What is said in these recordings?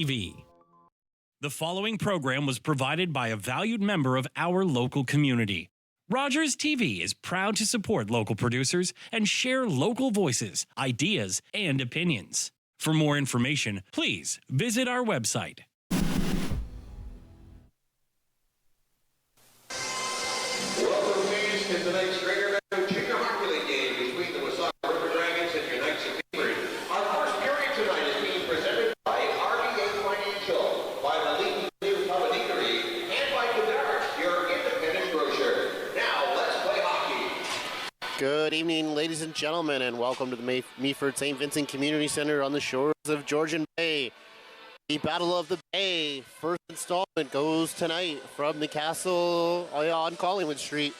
TV. The following program was provided by a valued member of our local community. Rogers TV is proud to support local producers and share local voices, ideas, and opinions. For more information, please visit our website. Welcome, fans, to tonight's Greater Metro Junior Hockey League game between the Wasaga River Dragons and your Knights of Meaford. Our first period tonight is being presented by RBA Financial, by the leading new Palaniquery, and by Cadar, your independent grocer. Now, let's play hockey. Good evening, ladies and gentlemen, and welcome to the Meaford St. Vincent Community Center on the shores of Georgian Bay. The Battle of the Bay, first installment, goes tonight from the castle on Collingwood Street.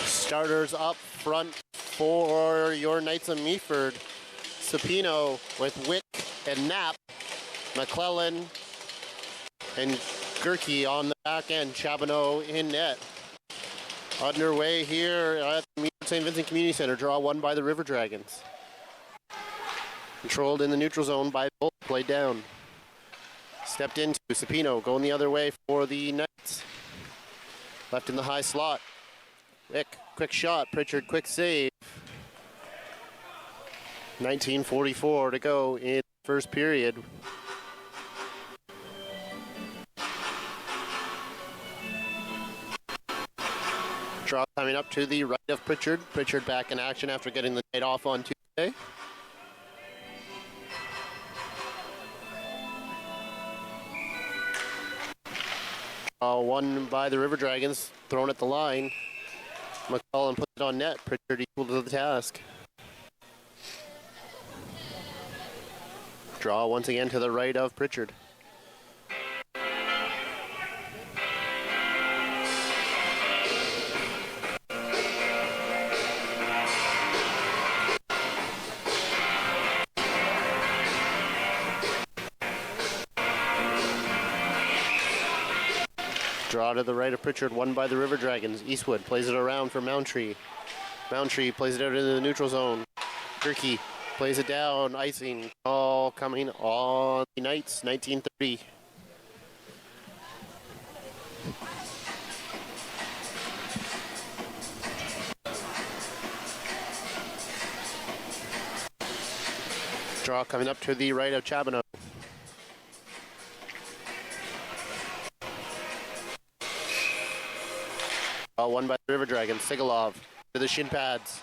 Starters up front for your Knights of Meaford. Sapino with Wick and Knapp, McClellan and Gerke on the back end, Chabonneau in net. Underway here at the Meaford St. Vincent Community Center, draw one by the River Dragons. Controlled in the neutral zone by Bolt, played down. Stepped into Sapino, going the other way for the Knights. Left in the high slot. Wick, quick shot, Pritchard, quick save. 19:44 to go in the first period. Draw coming up to the right of Pritchard. Pritchard back in action after getting the night off on Tuesday. One by the River Dragons, thrown at the line. McCullen puts it on net. Pritchard equal to the task. Draw once again to the right of Pritchard. Draw to the right of Pritchard, one by the River Dragons. Eastwood plays it around for Moundtree. Moundtree plays it out into the neutral zone. Gerke plays it down, icing. All coming on the Knights, 19:30. Draw coming up to the right of Chabonneau. One by the River Dragons. Sigalov to the shin pads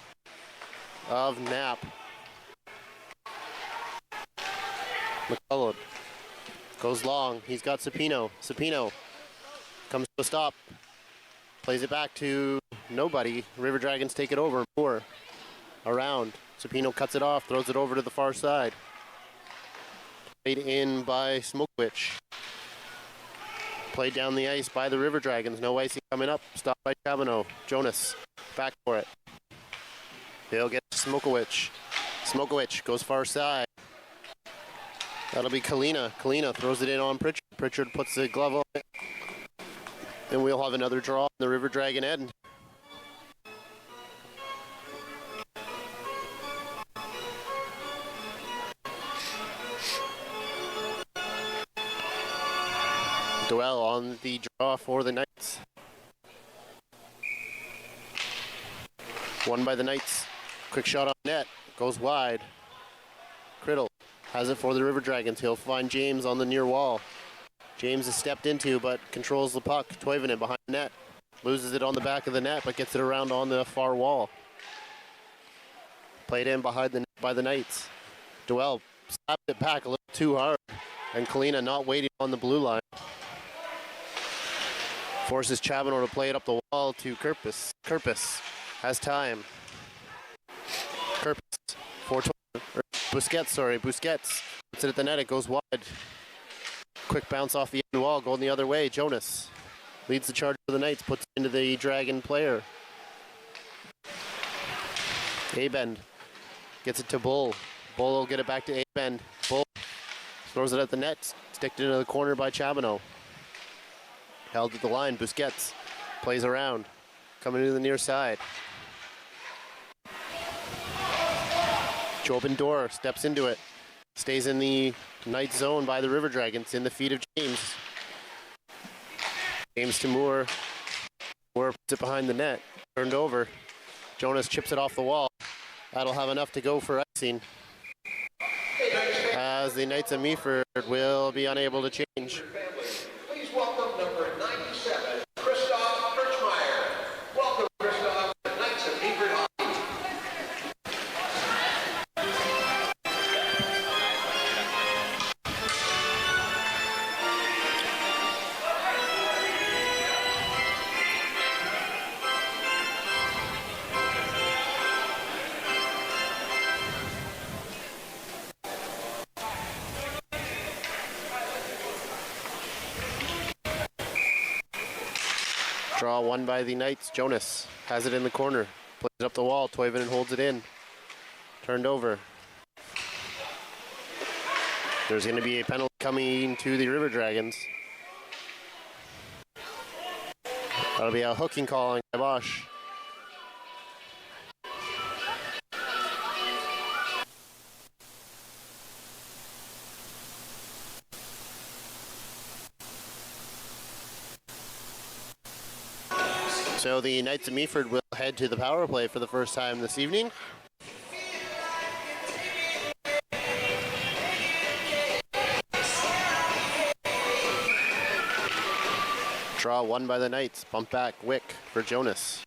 of Knapp. McCullough goes long. He's got Sapino. Sapino comes to a stop. Plays it back to nobody. River Dragons take it over. Moore around. Sapino cuts it off. Throws it over to the far side. Played in by Smokewich. Played down the ice by the River Dragons. No icing coming up. Stopped by Chabonneau. Jonas back for it. He'll get Smokowicz. Smokowicz goes far side. That'll be Kalina. Kalina throws it in on Pritchard. Pritchard puts the glove on it. And we'll have another draw on the River Dragon end. Duell on the draw for the Knights. One by the Knights. Quick shot on net. Goes wide. Criddle has it for the River Dragons. He'll find James on the near wall. James is stepped into but controls the puck. Toivonen behind the net. Loses it on the back of the net but gets it around on the far wall. Played in behind the net by the Knights. Duell slapped it back a little too hard. And Kalina not waiting on the blue line. Forces Chabonneau to play it up the wall to Kerpis. Kerpis has time. Kerpis for Busquets, Busquets puts it at the net, it goes wide. Quick bounce off the end wall, going the other way. Jonas leads the charge for the Knights, puts it into the Dragon player. Abend gets it to Bull. Bull will get it back to Abend. Bull throws it at the net, sticked into the corner by Chabonneau. Held at the line. Busquets plays around, coming to the near side. Open door, steps into it. Stays in the Knights zone by the River Dragons in the feet of James. James to Moore. Moore puts it behind the net. Turned over. Jonas chips it off the wall. That'll have enough to go for icing. As the Knights of Meaford will be unable to change. Please welcome number 97, Christoph Birchmeyer. Welcome, Christoph, to Knights of Meaford Hockey. Draw won by the Knights. Jonas has it in the corner. Plays it up the wall. Toivonen holds it in. Turned over. There's going to be a penalty coming to the River Dragons. That'll be a hooking call on Kibosh. So the Knights of Meaford will head to the power play for the first time this evening. Draw won by the Knights. Bump back, Wick for Jonas.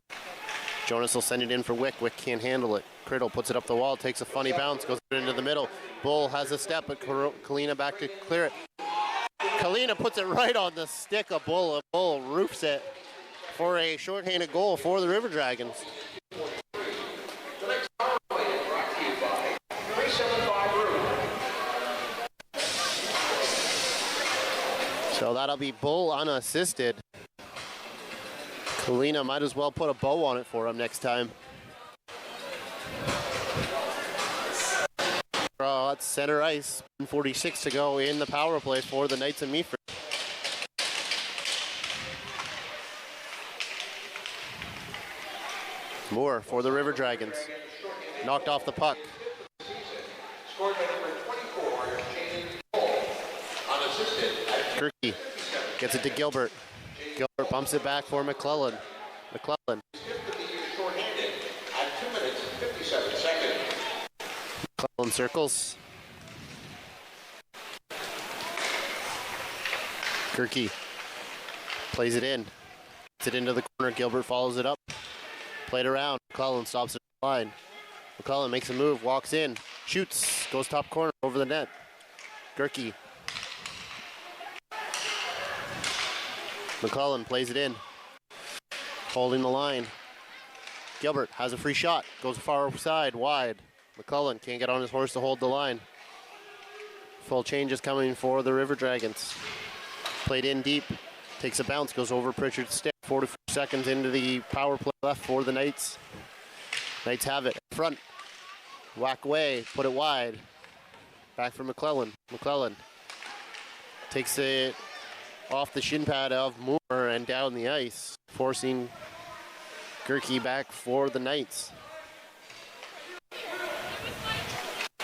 Jonas will send it in for Wick. Wick can't handle it. Criddle puts it up the wall, takes a funny bounce, goes into the middle. Bull has a step, but Kalina back to clear it. Kalina puts it right on the stick of Bull. Bull roofs it for a shorthanded goal for the River Dragons. The next power play is brought to you by 375 Room. So that'll be Bull unassisted. Kalina might as well put a bow on it for him next time. Draw at center ice. 1:46 to go in the power play for the Knights of Meaford. Moore for the River Dragons. Knocked off the puck. Scored by number 24, James Bull. Unassisted. Kirky gets it to Gilbert. Gilbert bumps it back for McClellan. McClellan. Shorthanded at 2 minutes and 57 seconds. McClellan circles. Kirky plays it in. Gets it into the corner. Gilbert follows it up. Played around. McClellan stops at the line. McClellan makes a move, walks in, shoots, goes top corner over the net. Gerke. McClellan plays it in. Holding the line. Gilbert has a free shot. Goes far side, wide. McClellan can't get on his horse to hold the line. Full change is coming for the River Dragons. Played in deep. Takes a bounce, goes over Pritchard's stick. 44 seconds into the power play left for the Knights. Knights have it. Front. Whack away. Put it wide. Back for McClellan. McClellan takes it off the shin pad of Moore and down the ice, forcing Gerke back for the Knights.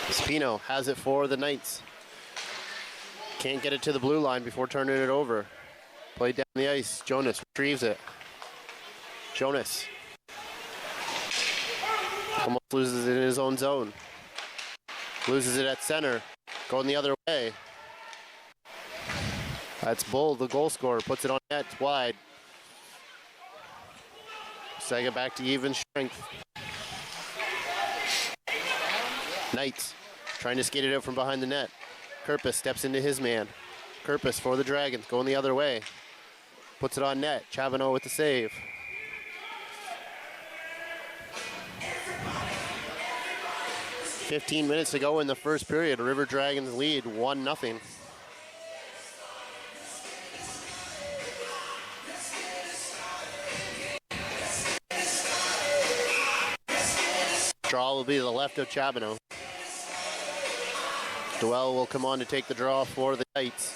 Spino has it for the Knights. Can't get it to the blue line before turning it over. Played down the ice. Jonas retrieves it. Jonas almost loses it in his own zone. Loses it at center. Going the other way. That's Bull, the goal scorer. Puts it on net. It's wide. Wasaga back to even strength. Knights trying to skate it out from behind the net. Kerpis steps into his man. Kerpis for the Dragons. Going the other way. Puts it on net. Chavano with the save. "15 minutes to go in the first period. River Dragons lead 1-0. Draw will be to the left of Chabano. Doel will come on to take the draw for the Knights.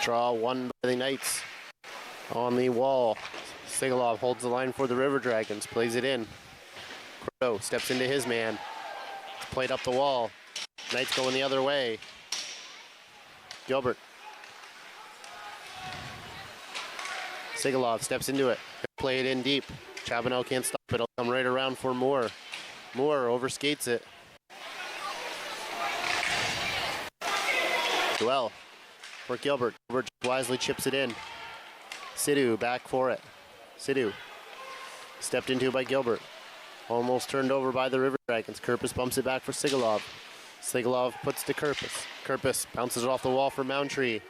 Draw won by the Knights. On the wall, Sigalov holds the line for the River Dragons, plays it in. Crow steps into his man. It's played up the wall. Knights going the other way. Gilbert. Sigalov steps into it. Play it in deep. Chabonneau can't stop it. It'll come right around for Moore. Moore overskates it. Duell for Gilbert. Gilbert wisely chips it in. Sidhu back for it. Sidhu stepped into by Gilbert. Almost turned over by the River Dragons. Kerpis bumps it back for Sigalov. Sigalov puts to Kerpis. Kerpis bounces it off the wall for Moundtree.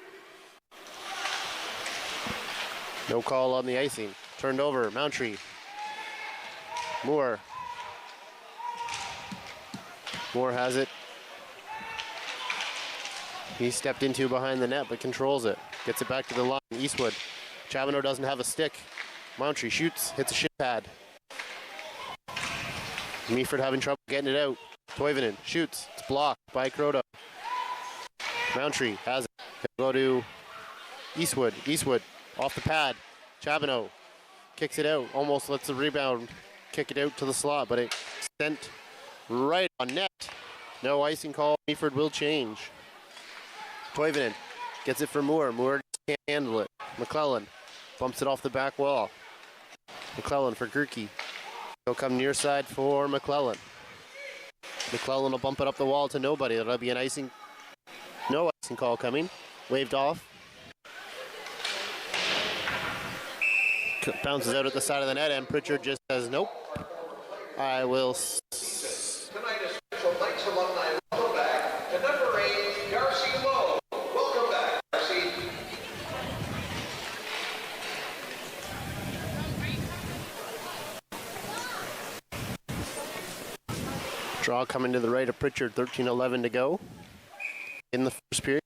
No call on the icing. Turned over. Moundtree. Moore. Moore has it. He stepped into behind the net but controls it. Gets it back to the line. Eastwood. Chabonneau doesn't have a stick. Moundtree shoots. Hits a shin pad. Meaford having trouble getting it out. Toivonen shoots. It's blocked by Croto. Moundtree has it. He'll go to Eastwood. Eastwood off the pad. Chabonneau kicks it out. Almost lets the rebound kick it out to the slot, but it sent right on net. No icing call. Meaford will change. Toivonen gets it for Moore. Moore can't handle it. McClellan bumps it off the back wall. McClellan for Gerke. He'll come near side for McClellan. McClellan will bump it up the wall to nobody. That'll be an icing. No icing call coming. Waved off. Bounces out at the side of the net, and Pritchard just says, nope. I will. Tonight is special Knights alumni. Welcome back to number 8, Darcy Lowe. Welcome back, Darcy. Draw coming to the right of Pritchard, 13-11 to go. In the first period,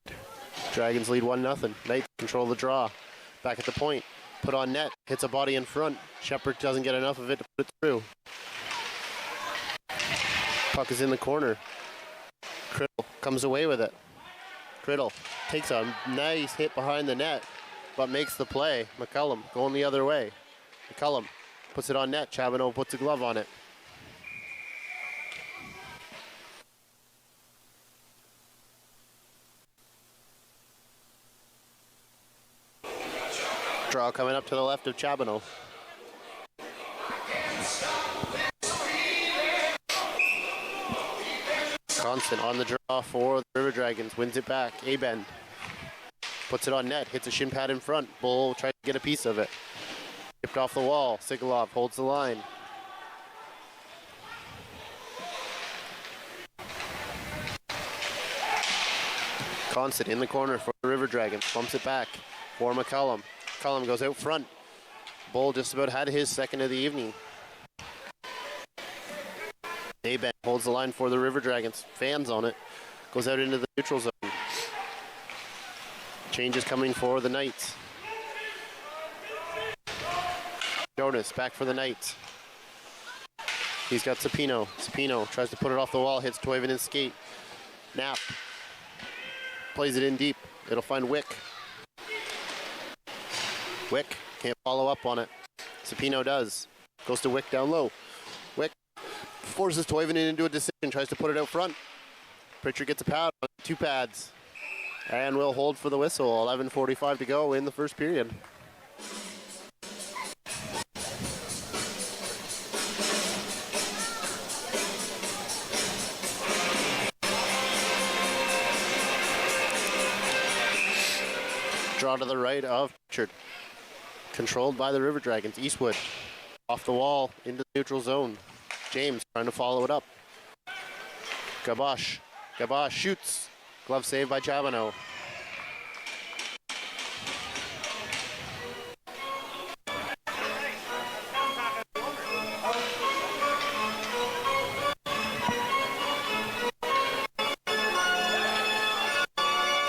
Dragons lead 1-0. Knights control the draw. Back at the point, put on net, hits a body in front. Shepard doesn't get enough of it to put it through. Puck is in the corner. Criddle comes away with it. Criddle takes a nice hit behind the net, but makes the play. McCullum going the other way. McCullum puts it on net. Chabonneau puts a glove on it. Draw coming up to the left of Chabonneau. Constant on the draw for the River Dragons. Wins it back. Aben puts it on net. Hits a shin pad in front. Bull tries to get a piece of it. Tipped off the wall. Sigalov holds the line. Constant in the corner for the River Dragons. Bumps it back for McCullum. McCullum goes out front. Bull just about had his second of the evening. Aben holds the line for the River Dragons. Fans on it. Goes out into the neutral zone. Changes coming for the Knights. Jonas back for the Knights. He's got Sapino. Sapino tries to put it off the wall. Hits Toivonen's skate. Knapp plays it in deep. It'll find Wick. Wick can't follow up on it. Sapino does. Goes to Wick down low. Wick forces Toivonen into a decision. Tries to put it out front. Pritchard gets a pad on 2 pads. And will hold for the whistle. 11:45 to go in the first period. Draw to the right of Pritchard. Controlled by the River Dragons. Eastwood off the wall into the neutral zone. James trying to follow it up. Gabosh. Gabosh shoots. Glove save by Chabonneau.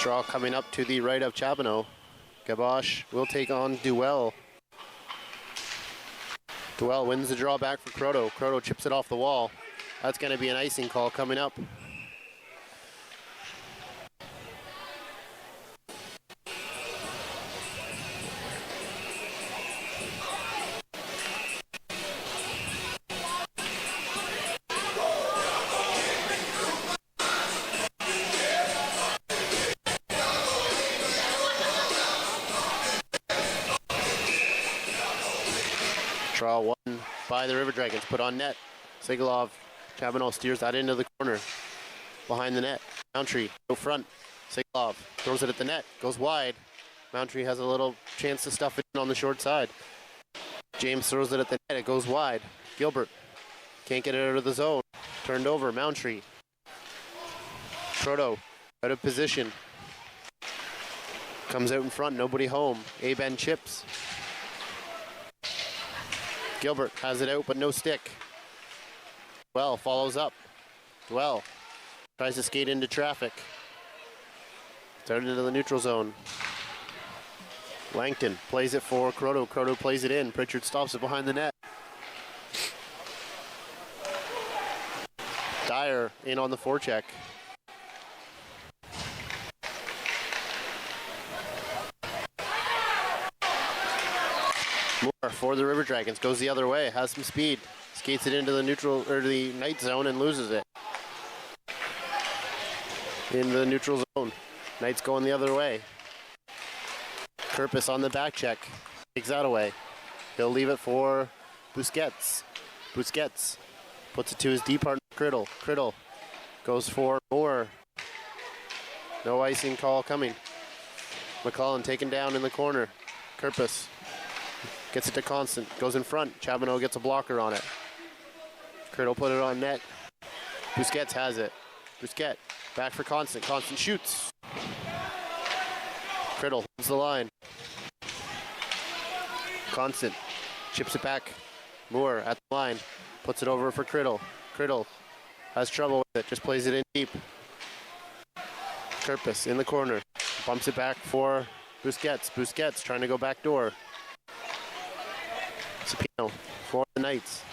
Draw coming up to the right of Chabonneau. Gabosh will take on Duell. Duell wins the draw back for Croto. Croto chips it off the wall. That's going to be an icing call coming up. Draw one by the River Dragons, put on net. Sigalov, Chabonneau steers that into the corner. Behind the net, Mountree, go front. Sigalov throws it at the net, goes wide. Mountree has a little chance to stuff it in on the short side. James throws it at the net, it goes wide. Gilbert can't get it out of the zone. Turned over, Mountree. Proto out of position. Comes out in front, nobody home. Aben chips. Gilbert has it out, but no stick. Dwell follows up. Dwell tries to skate into traffic. Started into the neutral zone. Langton plays it for Croto. Croto plays it in. Pritchard stops it behind the net. Dyer in on the forecheck. Moore for the River Dragons, goes the other way, has some speed, skates it into the neutral or the Knight zone and loses it. In the neutral zone, Knights going the other way. Kerpis on the back check, takes that away. He'll leave it for Busquets. Busquets puts it to his D partner, Criddle. Criddle goes for Moore. No icing call coming. McClellan taken down in the corner. Kerpis gets it to Constant, goes in front. Chabonneau gets a blocker on it. Criddle put it on net. Busquets has it. Busquets back for Constant. Constant shoots. Criddle holds the line. Constant chips it back. Moore at the line. Puts it over for Criddle. Criddle has trouble with it. Just plays it in deep. Kerpis in the corner. Bumps it back for Busquets. Busquets trying to go back door. Sapino for the Knights.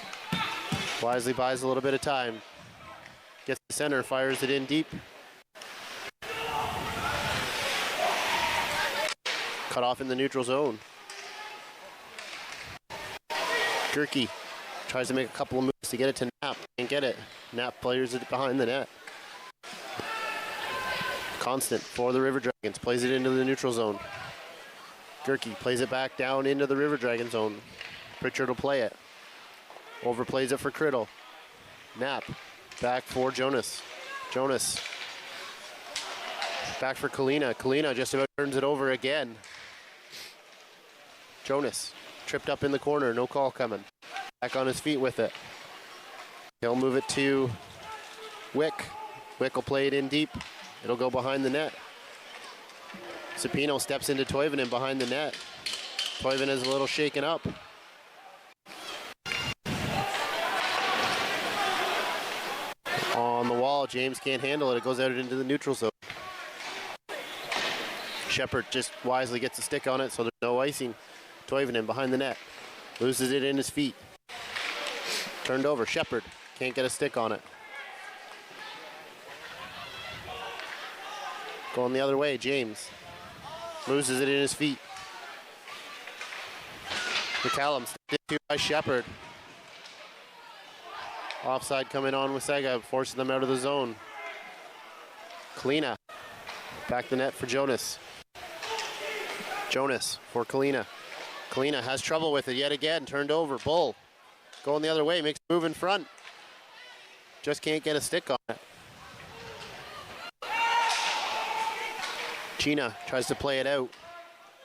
Wisely buys a little bit of time. Gets the center, fires it in deep. Cut off in the neutral zone. Gerke tries to make a couple of moves to get it to Knapp. Can't get it. Knapp players it behind the net. Constant for the River Dragons. Plays it into the neutral zone. Gerke plays it back down into the River Dragon zone. Pritchard will play it. Overplays it for Criddle. Knapp back for Jonas. Jonas back for Kalina. Kalina just about turns it over again. Jonas tripped up in the corner. No call coming. Back on his feet with it. He'll move it to Wick. Wick will play it in deep. It'll go behind the net. Sapino steps into Toivonen behind the net. Toivonen is a little shaken up. On the wall, James can't handle it. It goes out into the neutral zone. Shepard just wisely gets a stick on it, so there's no icing. Toivonen behind the net. Loses it in his feet. Turned over. Shepard can't get a stick on it. Going the other way, James. Loses it in his feet. McCallum stepped into by Shepard. Offside coming on Wasaga, forcing them out of the zone. Kalina. Back the net for Jonas. Jonas for Kalina. Kalina has trouble with it yet again. Turned over. Bull going the other way. Makes a move in front. Just can't get a stick on it. Gina tries to play it out.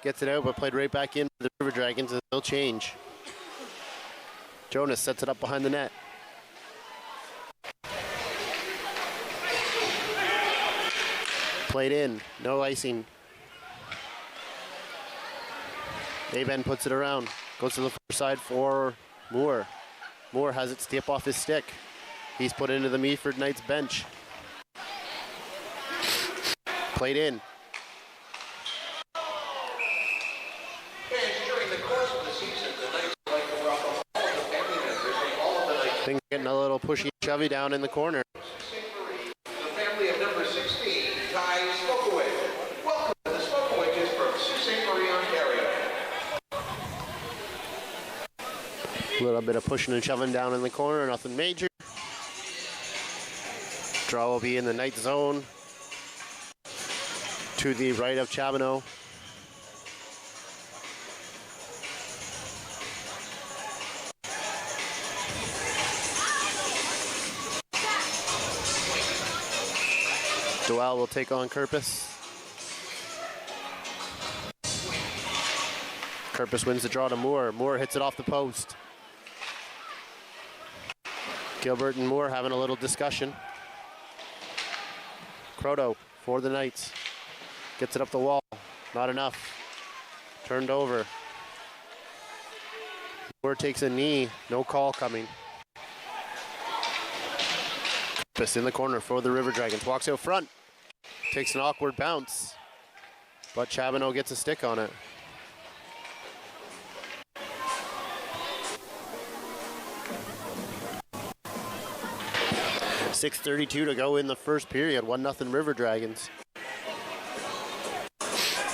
Gets it out, but played right back in the River Dragons, and they'll change. Jonas sets it up behind the net. Played in, no icing. Aben puts it around, goes to the far side for Moore. Moore has it step off his stick. He's put into the Meaford Knights bench. Played in. Things getting a little pushy, shovey down in the corner. The family of number 16, Ty Smokowicz. Welcome to the Smokowiczes from Sault Ste. Marie, Ontario. A little bit of pushing and shoving down in the corner, nothing major. Draw will be in the Knight zone. To the right of Chabonneau. Doal will take on Kerpis. Kerpis wins the draw to Moore. Moore hits it off the post. Gilbert and Moore having a little discussion. Croto for the Knights. Gets it up the wall. Not enough. Turned over. Moore takes a knee. No call coming. Kerpis in the corner for the River Dragons. Walks out front. Takes an awkward bounce. But Chabonneau gets a stick on it. .6:32 to go in the first period. 1-0 River Dragons.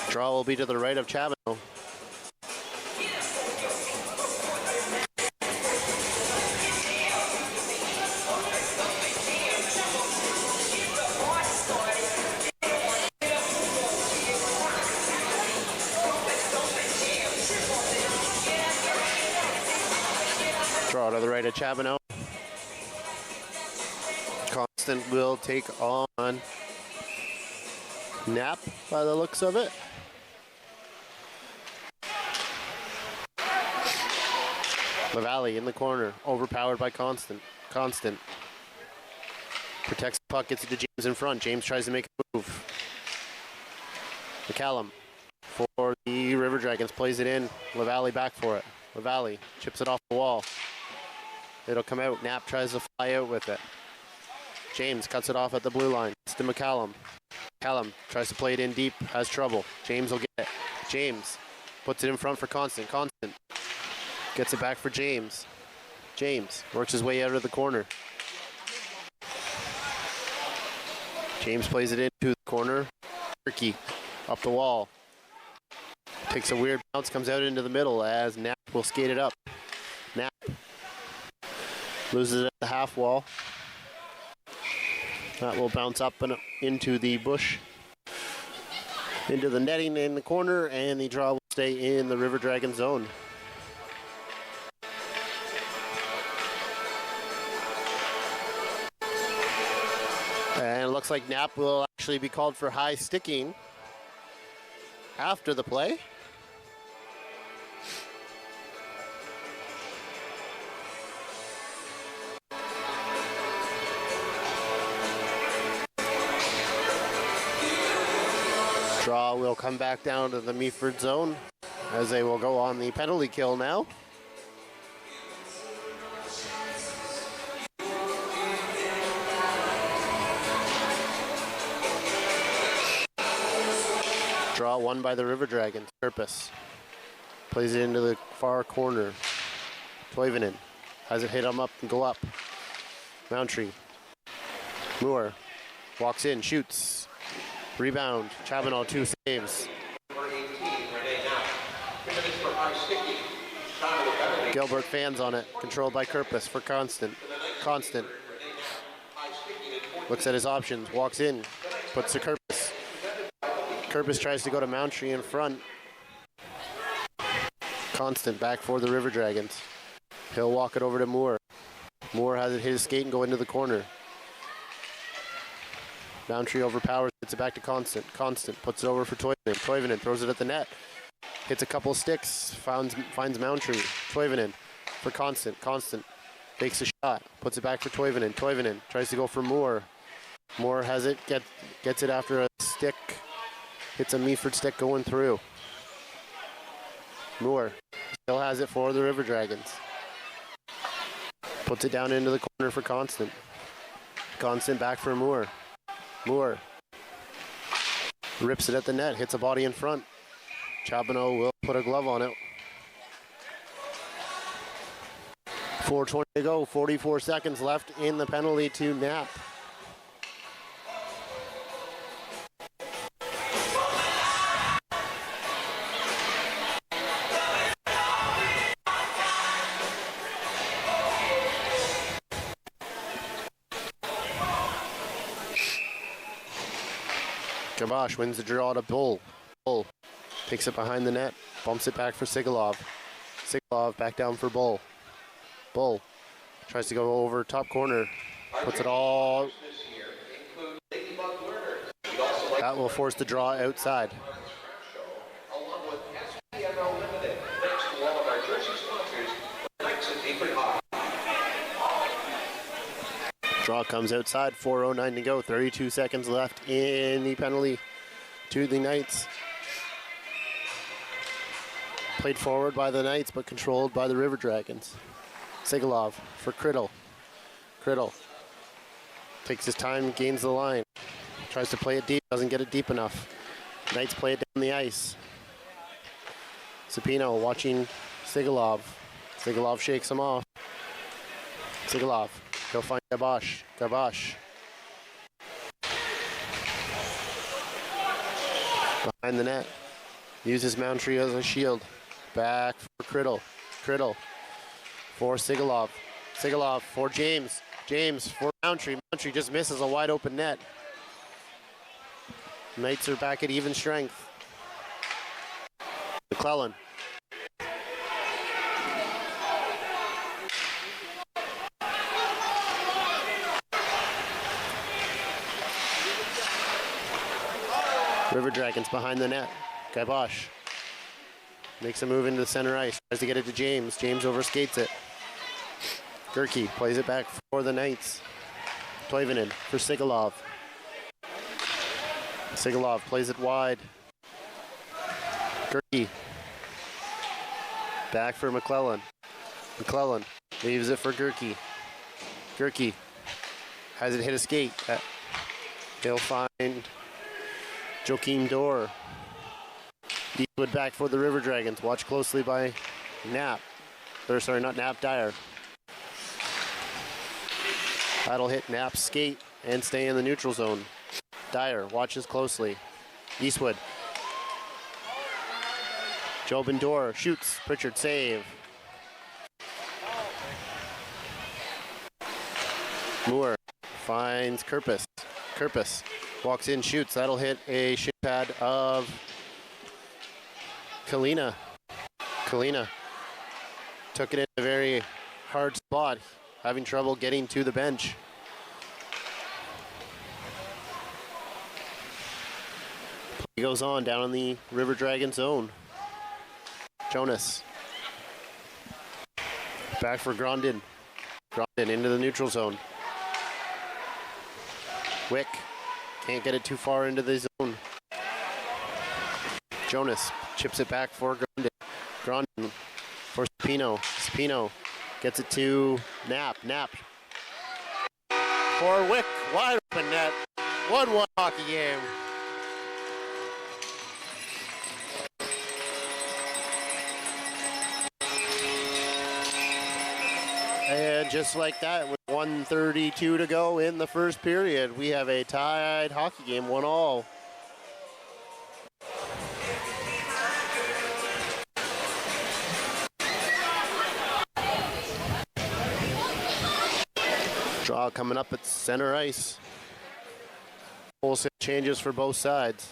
Draw will be to the right of Chabonneau. Draw to the right of Chabonneau. Constant will take on Knapp by the looks of it. LaValle in the corner, overpowered by Constant. Constant protects the puck, gets it to James in front. James tries to make a move. McCallum for the River Dragons plays it in. LaValle back for it. LaValle chips it off the wall. It'll come out. Knapp tries to fly out with it. James cuts it off at the blue line. It's to McCallum. McCallum tries to play it in deep, has trouble. James will get it. James puts it in front for Constant. Constant gets it back for James. James works his way out of the corner. James plays it into the corner. Turkey up the wall. Takes a weird bounce, comes out into the middle as Knapp will skate it up. Knapp loses it at the half wall. That will bounce up and into the bush, into the netting in the corner, and the draw will stay in the River Dragon zone. And it looks like Knapp will actually be called for high sticking after the play. Draw will come back down to the Meaford zone as they will go on the penalty kill now. Draw won by the River Dragons. Kerpis plays it into the far corner. Toivonen has it hit him up and go up. Mountry. Moore walks in, shoots. Rebound. Chabonneau, 2 saves. Gilbert fans on it. Controlled by Kerpis for Constant. Constant looks at his options. Walks in. Puts to Kerpis. Kerpis tries to go to Mountry in front. Constant back for the River Dragons. He'll walk it over to Moore. Moore has it hit his skate and go into the corner. Mountry overpowers, gets it back to Constant. Constant puts it over for Toivonen. Toivonen throws it at the net. Hits a couple sticks, finds Mountry. Toivonen for Constant. Constant takes a shot, puts it back for Toivonen. Toivonen tries to go for Moore. Moore has it, gets it after a stick. Hits a Meaford stick going through. Moore still has it for the River Dragons. Puts it down into the corner for Constant. Constant back for Moore. Moore rips it at the net, hits a body in front. Chabonneau will put a glove on it. 4:20 to go, 44 seconds left in the penalty to Knapp. Kabosh wins the draw to Bull. Bull takes it behind the net, bumps it back for Sigalov. Sigalov back down for Bull. Bull tries to go over top corner, puts it all That will force the draw outside. Along with SPML Limited. Thanks to all of our jersey sponsors, Knights of Meaford Hockey. Draw comes outside, 4:09 to go, 32 seconds left in the penalty to the Knights. Played forward by the Knights, but controlled by the River Dragons. Sigalov for Criddle. Criddle takes his time, gains the line. Tries to play it deep, doesn't get it deep enough. Knights play it down the ice. Sapino watching Sigalov. Sigalov shakes him off. Sigalov, go find Gabosh. Gabosh. Behind the net. Uses Mountry as a shield. Back for Criddle. Criddle for Sigalov. Sigalov for James. James for Mountry. Mountry just misses a wide open net. Knights are back at even strength. McClellan. River Dragons behind the net. Gabosh makes a move into the center ice. Tries to get it to James. James overskates it. Gerke plays it back for the Knights. Toivonen for Sigalov. Sigalov plays it wide. Gerke. Back for McClellan. McClellan leaves it for Gerke. Gerke has it hit a skate. They'll find Joakim Dorr. Eastwood back for the River Dragons. Watched closely by Knapp. Or sorry, not Knapp, Dyer. That'll hit Knapp's skate and stay in the neutral zone. Dyer watches closely. Eastwood. Jobin Dorr shoots. Pritchard save. Moore finds Kerpis. Kerpis walks in, shoots. That'll hit a shin pad of Kalina. Kalina took it in a very hard spot, having trouble getting to the bench. Play goes on down in the River Dragon zone. Jonas. Back for Grondin. Grondin into the neutral zone. Wick can't get it too far into the zone. Jonas chips it back for Grondin. Grondin for Spino. Spino gets it to Knapp. Knapp for Wick. Wide open net. 1-1 hockey game. And just like that, with 1:32 to go in the first period, we have a tied hockey game, 1-1. Draw coming up at center ice. Wholesale changes for both sides.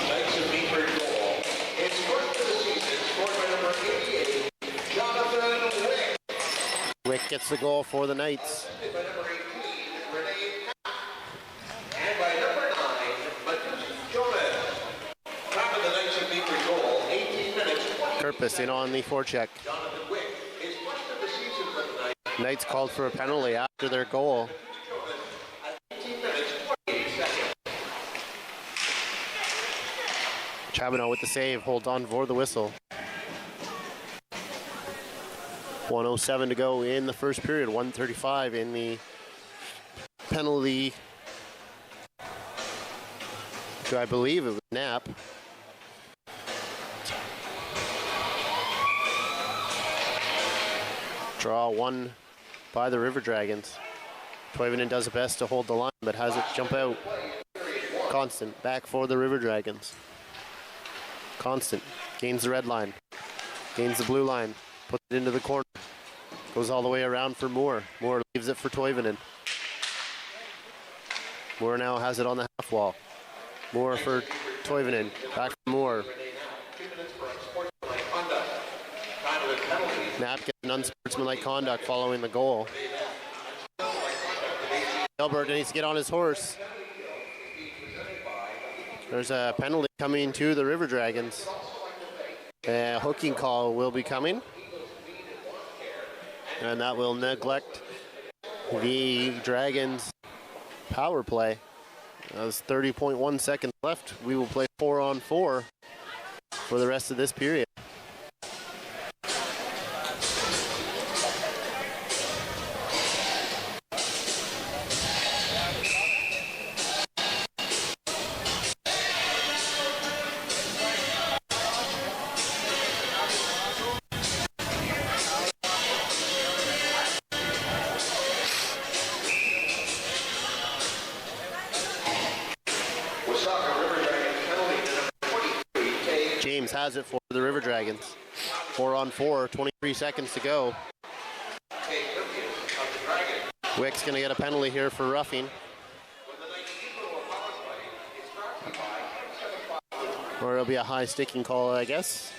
Knights of Meaford goal. It's first of the season, scored by number 88, Jonathan Wick. Wick gets the goal for the Knights. By number 18, Renee Knapp. And by number 9, Matthew Jonas. Top of the Knights of Meaford goal, 18 minutes, 20 Kerpis in on the forecheck. Jonathan Wick is first of the season for the Knights. Knights called for a penalty after their goal. Jonas at 18 minutes, 28 seconds. Chabonneau with the save, holds on for the whistle. 1:07 to go in the first period, 1:35 in the penalty to, I believe it was Knapp. Draw one by the River Dragons. Toivonen does the best to hold the line, but has it jump out. Constant back for the River Dragons. Constant gains the red line, gains the blue line, puts it into the corner, goes all the way around for Moore. Moore leaves it for Toivonen. Moore now has it on the half wall. Moore for Toivonen, back for Moore. 2 minutes per Knapp gets an unsportsmanlike conduct following the goal. Gilbert needs to get on his horse. There's a penalty coming to the River Dragons. A hooking call will be coming. And that will neglect the Dragons' power play. There's 30.1 seconds left. We will play 4-on-4 for the rest of this period. Wasaga River Dragons penalty to number 23, Tay. James has it for the River Dragons. 4-on-4, 23 seconds to go. Tay Williams of the Dragons. Wick's going to get a penalty here for roughing. When the Knights equal a power play, it's brought to you by 7-5. Or it'll be a high sticking call, I guess.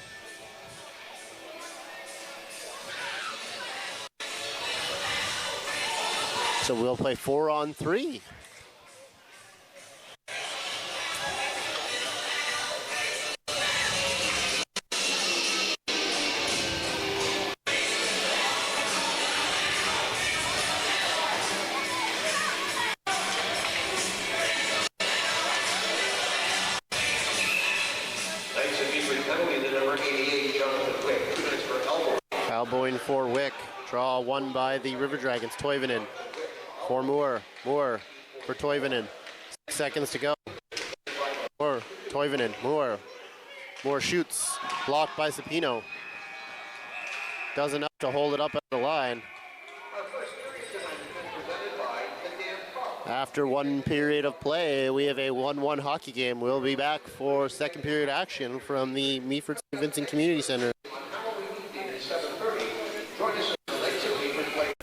So we'll play 4-on-3. Knights of Meaford penalty to number 88, Jonathan Wick. 2 minutes for elbow. Elbowing for Wick. Draw won by the River Dragons. Toivonen for Moore. Moore for Toivonen. 6 seconds to go. Moore, Toivonen, Moore. Moore shoots. Blocked by Sapino. Does enough to hold it up at the line. Our first period tonight has been presented by the Dan Park. After one period of play, we have a 1-1 hockey game. We'll be back for second period action from the Meaford St. Vincent Community Center. On Halloween evening at 7:30, join us at the Knights of Meaford play.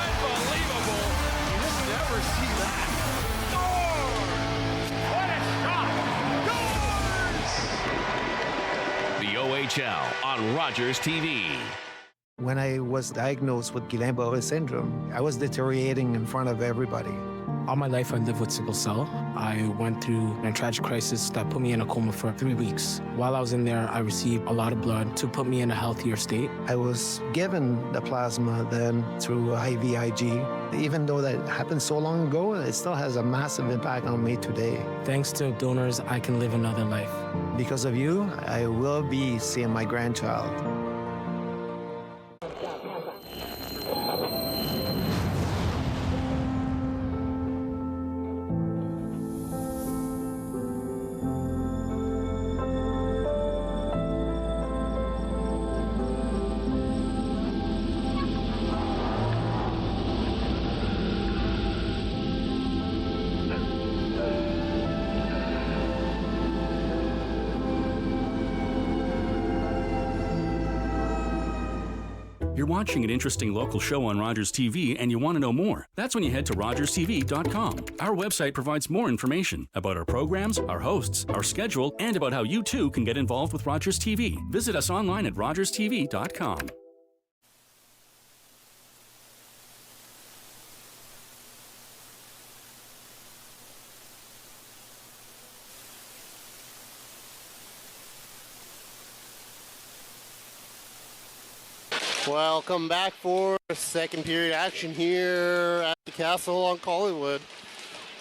Unbelievable. You just never see that. What a shot. The OHL on Rogers TV. When I was diagnosed with Guillain-Barré syndrome, I was deteriorating in front of everybody. All my life, I lived with sickle cell. I went through a tragic crisis that put me in a coma for 3 weeks. While I was in there, I received a lot of blood to put me in a healthier state. I was given the plasma then through IVIG. Even though that happened so long ago, it still has a massive impact on me today. Thanks to donors, I can live another life. Because of you, I will be seeing my grandchild. You're watching an interesting local show on Rogers TV and you want to know more. That's when you head to rogerstv.com. Our website provides more information about our programs, our hosts, our schedule, and about how you too can get involved with Rogers TV. Visit us online at rogerstv.com. Welcome back for second period action here at the Castle on Collingwood.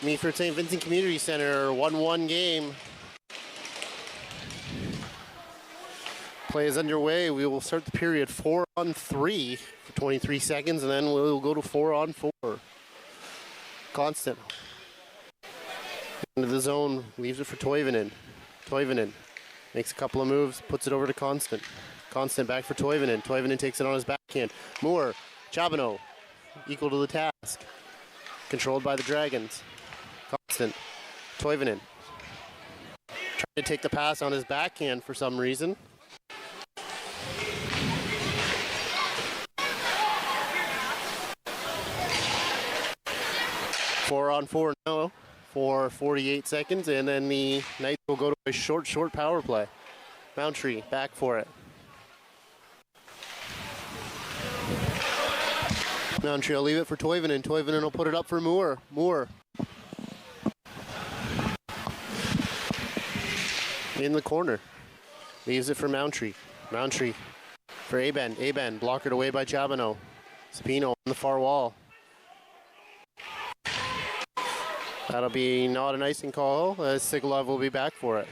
Meaford St. Vincent Community Center, 1-1 game. Play is underway. We will start the period 4-on-3 for 23 seconds, and then we'll go to 4-on-4. Constant. Into the zone, leaves it for Toivonen. Toivonen makes a couple of moves, puts it over to Constant. Constant back for Toivonen. Toivonen takes it on his backhand. Moore, Chabonneau, equal to the task. Controlled by the Dragons. Constant. Toivonen. Trying to take the pass on his backhand for some reason. Four on four now for 48 seconds, and then the Knights will go to a short power play. Mountry back for it. Mountry will leave it for Toivonen. Toivonen will put it up for Moore. Moore. In the corner. Leaves it for Mountry. Mountry for Aben. Aben blockered away by Chabonneau. Sapino on the far wall. That'll be not an icing call, as Sigalov will be back for it.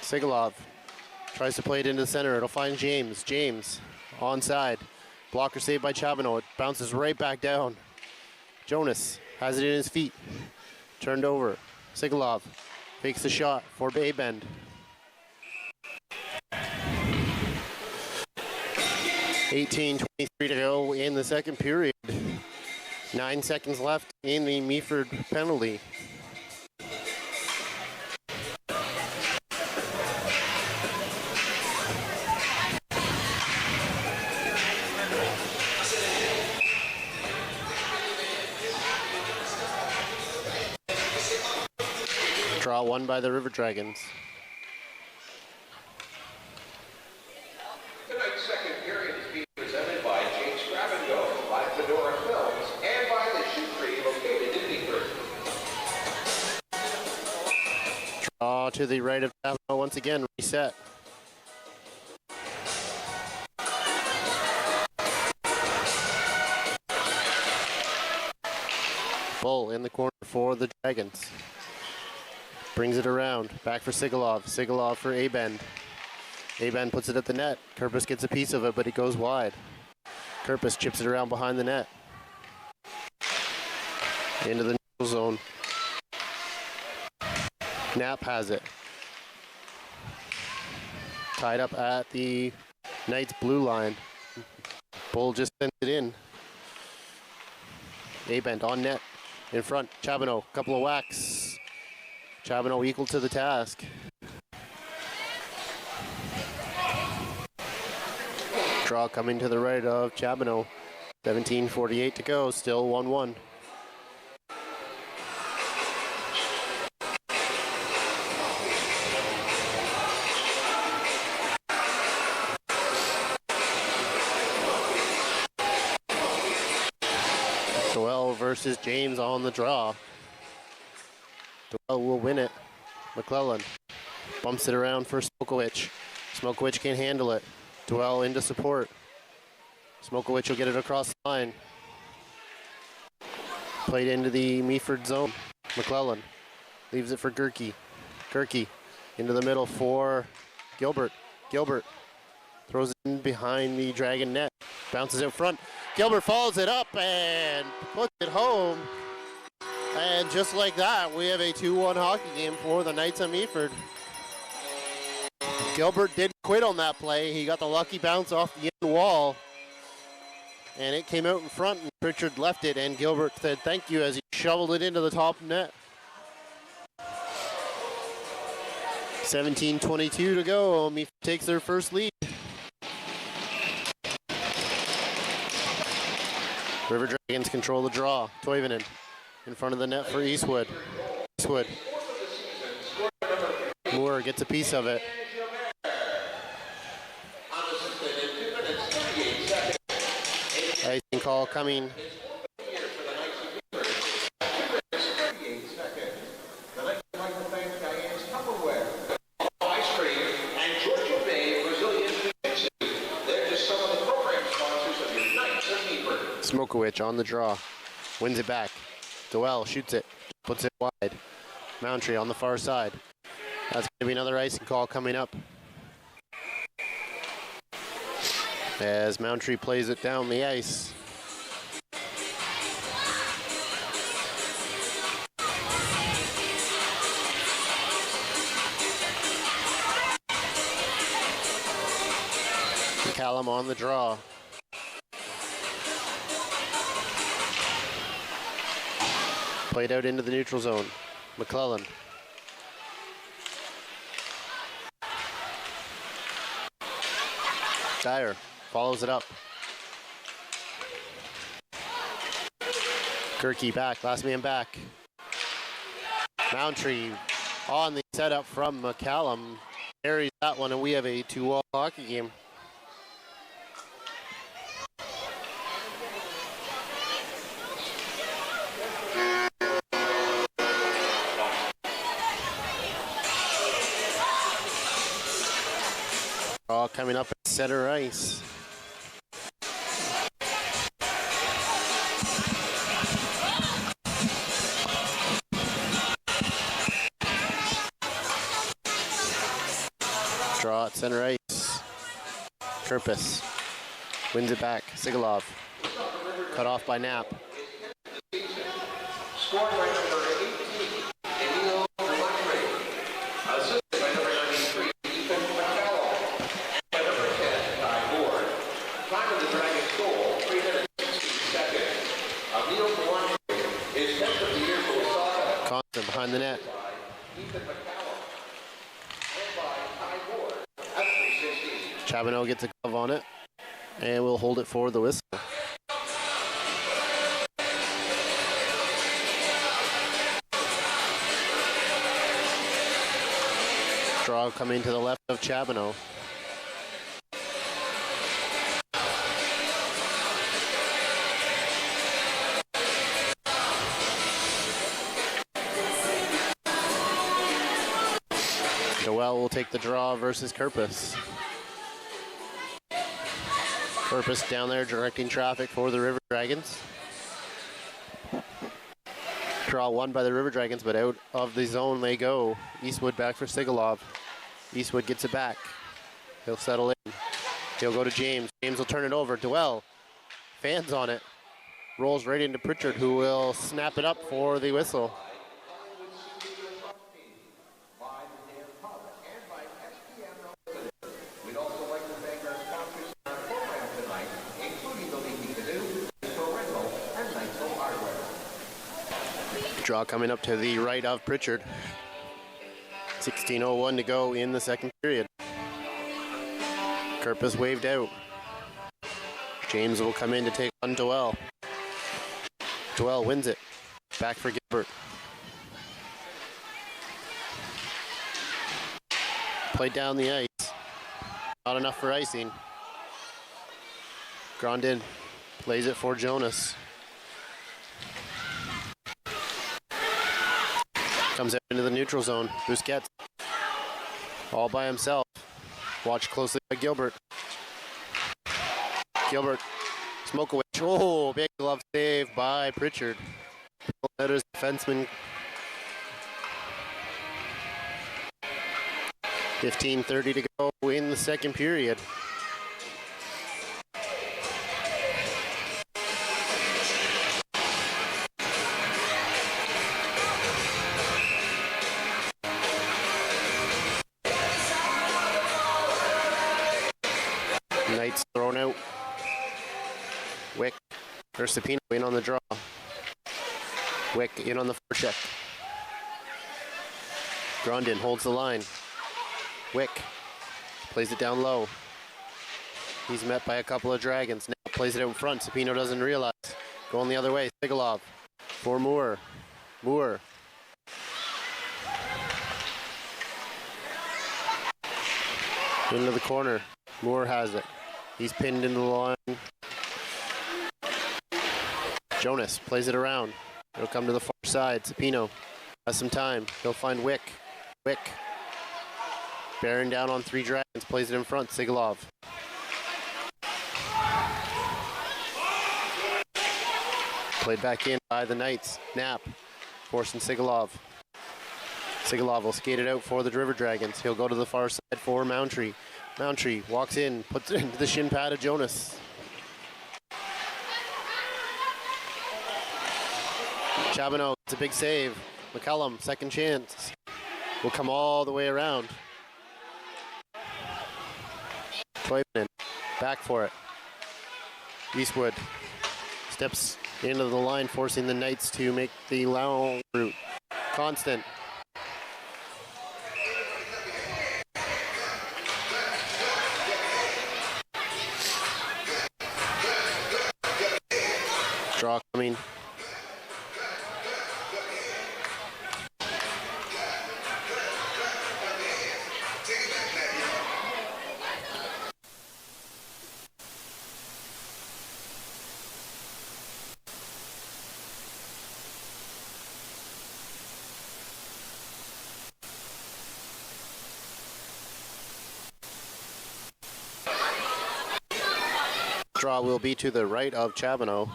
Sigalov tries to play it into the center. It'll find James. James onside. Blocker saved by Chabonneau. It bounces right back down. Jonas has it in his feet. Turned over. Sigalov fakes the shot for Baybend. 18:23 to go in the second period. 9 seconds left in the Meaford penalty. Draw won by the River Dragons. Tonight's second period is being presented by James Grab-and-Go, by Fedora Films, and by the Shoe Tree located in Meaford. Draw to the right of Chabonneau once again, reset. Bull in the corner for the Dragons. Brings it around, back for Sigalov. Sigalov for Abend. Abend puts it at the net. Kerpus gets a piece of it, but it goes wide. Kerpus chips it around behind the net. Into the neutral zone. Knapp has it. Tied up at the Knights blue line. Bull just sends it in. Abend on net. In front, Chabonneau, couple of whacks. Chabonneau equal to the task. Draw coming to the right of Chabonneau. 17:48 to go, still 1-1. Doyle versus James on the draw. Doyle will win it. McClellan bumps it around for Smokowicz. Smokowicz can't handle it. Doyle into support. Smokowicz will get it across the line. Played into the Meaford zone. McClellan leaves it for Gerke. Gerke into the middle for Gilbert. Gilbert throws it in behind the Dragon net. Bounces out front. Gilbert follows it up and puts it home. And just like that, we have a 2-1 hockey game for the Knights of Meaford. Gilbert didn't quit on that play. He got the lucky bounce off the end wall. And it came out in front, and Pritchard left it, and Gilbert said thank you as he shoveled it into the top net. 17:22 to go. Meaford takes their first lead. River Dragons control the draw. Toivonen in front of the net for Eastwood. Eastwood. Moore gets a piece of it. Icing call coming. Smokowicz on the draw. Wins it back. Doyle shoots it. Puts it wide. Mountry on the far side. That's going to be another icing call coming up. As Mountry plays it down the ice. McCallum on the draw. Played out into the neutral zone. McClellan. Dyer follows it up. Gerke back, last man back. Moundtree on the setup from McCallum. Carries that one, and we have a 2-all hockey game. All coming up at center ice. Draw at center ice. Kerpis wins it back. Sigalov cut off by Knapp. Scored by number 18, Emilio Delantre. Assisted by number 93, Ethan McCallum. By number 10, Ty Ward. Time of the Dragons' goal, 3 minutes, 16 seconds. Emilio Delantre is 10th of the year for Wasaga. Constant behind the net. Ethan McCallum. And by Ty Ward at 3:16. Chabonneau gets a glove on it, and we'll hold it for the whistle. Draw coming to the left of Chabonneau. Noel will take the draw versus Kerpis. Kerpis down there directing traffic for the River Dragons. Draw won by the River Dragons, but out of the zone they go. Eastwood back for Sigalov. Eastwood gets it back. He'll settle in. He'll go to James. James will turn it over. Duell. Fans on it. Rolls right into Pritchard, who will snap it up for the whistle. We'd also like to thank our sponsors on our program tonight, including the Leaky Canoe, Parental, and Knights of Hardware. Draw coming up to the right of Pritchard. 16:01 to go in the second period. Kerpis waved out. James will come in to take on Doel. Doel wins it. Back for Gilbert. Played down the ice. Not enough for icing. Grondin plays it for Jonas. Comes out into the neutral zone. Busquets all by himself. Watch closely by Gilbert. Gilbert, Smokowicz. Oh, big glove save by Pritchard. That is defenseman. 15:30 to go in the second period. Knights thrown out. Wick or Sapino in on the draw. Wick in on the forecheck. Grondin holds the line. Wick plays it down low. He's met by a couple of Dragons. Now plays it out in front. Sapino doesn't realize. Going the other way. Sigalov for Moore. Moore. Into the corner. Moore has it. He's pinned into the line. Jonas plays it around. He'll come to the far side. Sapino has some time. He'll find Wick. Wick. Bearing down on 3 Dragons. Plays it in front. Sigalov. Played back in by the Knights. Knapp forcing Sigalov. Sigalov will skate it out for the River Dragons. He'll go to the far side for Moundtree. Moundtree walks in, puts it into the shin pad of Jonas. Chabonneau, it's a big save. McCallum, second chance. Will come all the way around. Toivonen, back for it. Eastwood steps into the line, forcing the Knights to make the long route. Constant. Draw coming. Draw will be to the right of Chabonneau.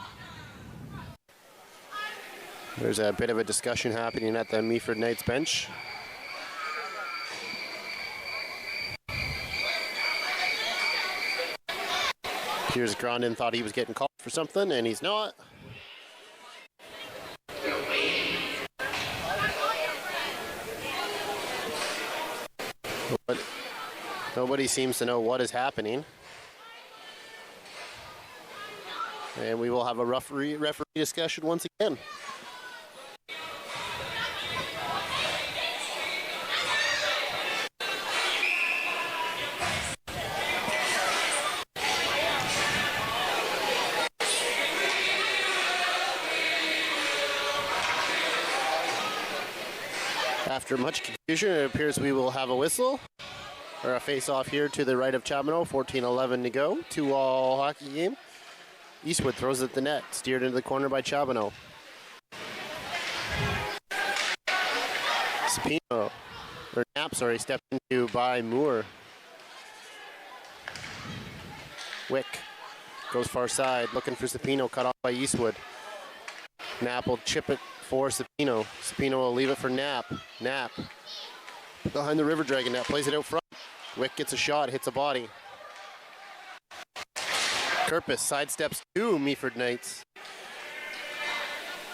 There's a bit of a discussion happening at the Meaford Knights bench. Here's Grondin, thought he was getting called for something, and he's not. But nobody seems to know what is happening. And we will have a referee discussion once again. After much confusion, it appears we will have a whistle or a face-off here to the right of Chabonneau. 14-11 to go. 2-all hockey game. Eastwood throws it at the net, steered into the corner by Chabonneau. Knapp, stepped into by Moore. Wick goes far side, looking for Sapino, cut off by Eastwood. Knapp will chip it for Sapino. Sapino will leave it for Knapp. Knapp behind the River Dragon net, plays it out front. Wick gets a shot, hits a body. Kerpis sidesteps to Meaford Knights.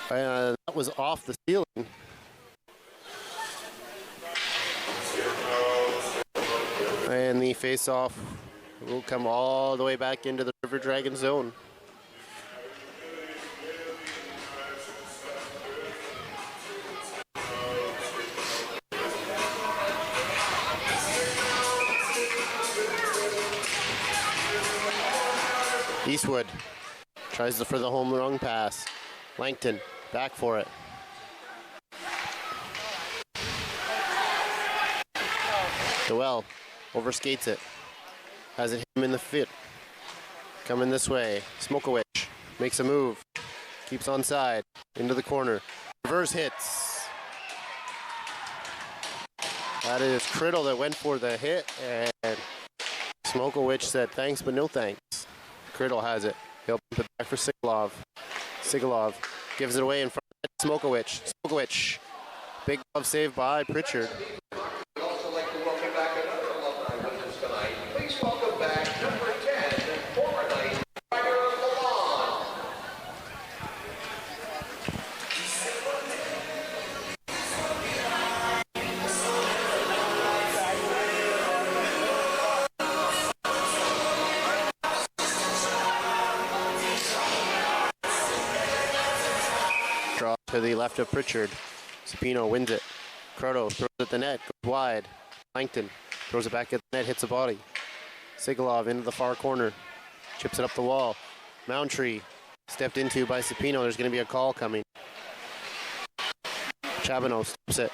That was off the ceiling. And the face-off will come all the way back into the River Dragon zone. Eastwood tries for the home run pass. Langton back for it. Doel overskates it. Has it him in the fit. Coming this way. Smokowicz makes a move. Keeps on side. Into the corner. Reverse hits. That is Criddle that went for the hit. And Smokowicz said thanks but no thanks. Criddle has it. He'll put it back for Sigalov. Sigalov gives it away in front of Smokowicz. Smokowicz. Big glove save by Pritchard. We'd also like to welcome back another alumni with us tonight. Please welcome back number 10, former Knight, Ryder Lalonde. Draw to the left of Pritchard. Sapino wins it. Croto throws it at the net, goes wide. Langton throws it back at the net, hits the body. Sigalov into the far corner. Chips it up the wall. Moundtree stepped into by Sapino. There's going to be a call coming. Chabonneau stops it.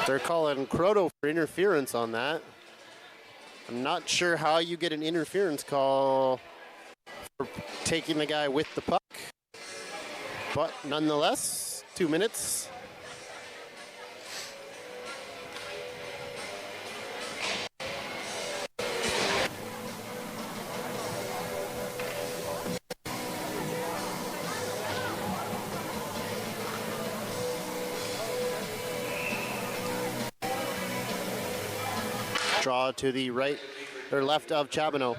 They're calling Croto for interference on that. I'm not sure how you get an interference call for taking the guy with the puck. But nonetheless, 2 minutes. Draw to the right or left of Chabonneau.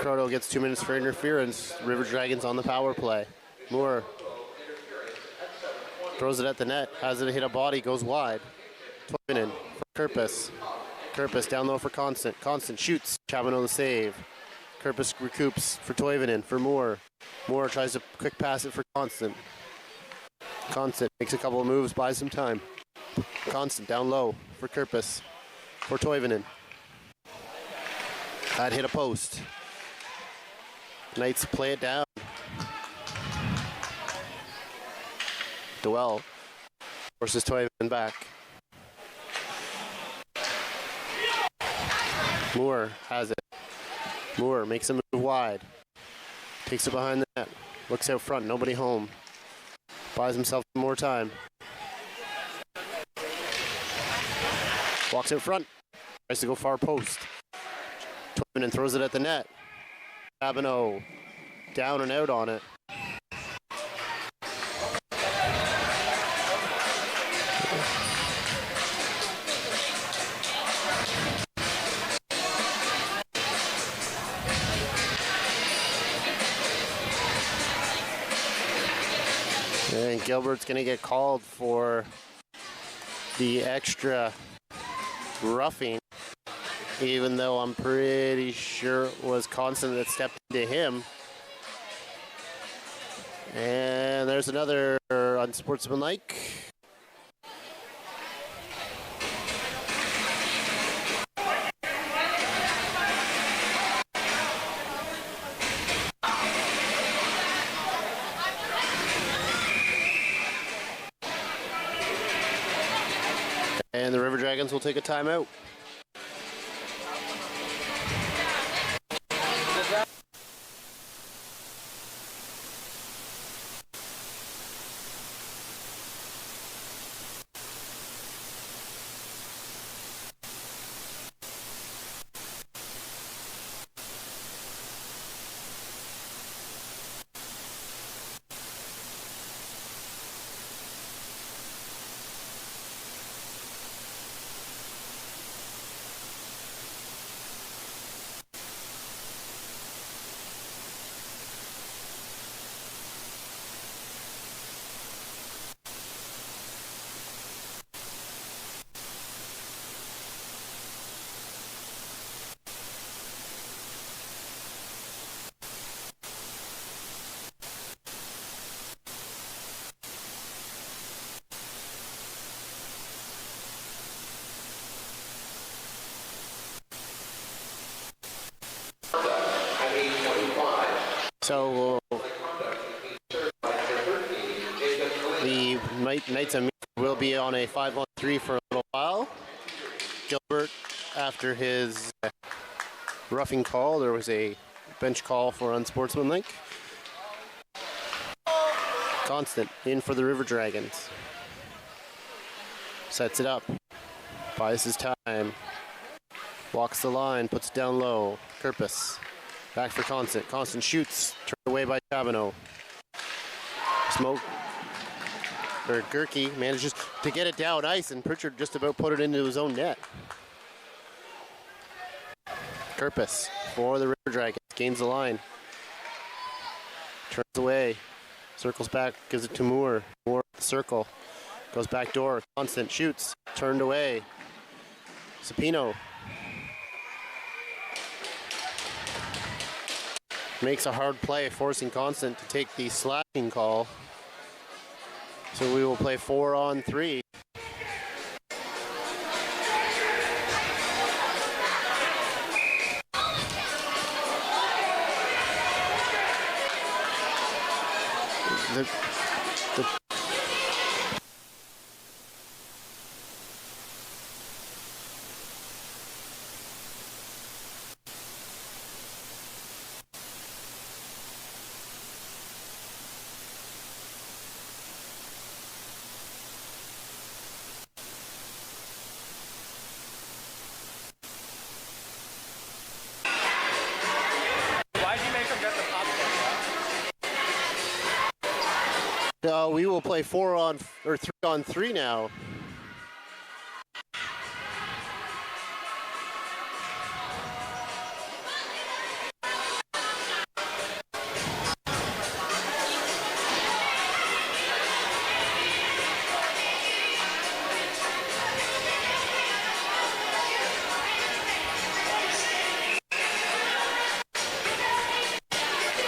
Croto gets 2 minutes for interference. River Dragons on the power play. Moore throws it at the net, has it hit a body, goes wide. Toivonen for Kerpis. Kerpis down low for Constant. Constant shoots. Chabonneau the save. Kerpis recoups for Toivonen for Moore. Moore tries to quick pass it for Constant. Constant makes a couple of moves, buys some time. Constant down low for Kerpis. For Toivonen. That hit a post. Knights play it down. Doel forces Toivonen back. Moore has it. Moore makes a move wide. Takes it behind the net. Looks out front, nobody home. Buys himself more time. Walks out front. Tries to go far post. Twyman throws it at the net. Chabonneau down and out on it. And Gilbert's going to get called for the extra roughing, even though I'm pretty sure it was Constant that stepped into him. And there's another unsportsmanlike. And the River Dragons will take a timeout. So the Knights of Meaford will be on a 5-on-3 for a little while. Gilbert, after his roughing call, there was a bench call for unsportsmanlike. Constant in for the River Dragons. Sets it up. Buys his time. Walks the line, puts it down low. Kerpis. Back for Constant. Constant shoots. Turned away by Chabonneau. Smoke. Or Gerke manages to get it down ice, and Pritchard just about put it into his own net. Kerpis for the River Dragons. Gains the line. Turns away. Circles back. Gives it to Moore. Moore at the circle. Goes back door. Constant shoots. Turned away. Sapino. Makes a hard play, forcing Constant to take the slashing call. So we will play 4-on-3. The we will play 3-on-3 now.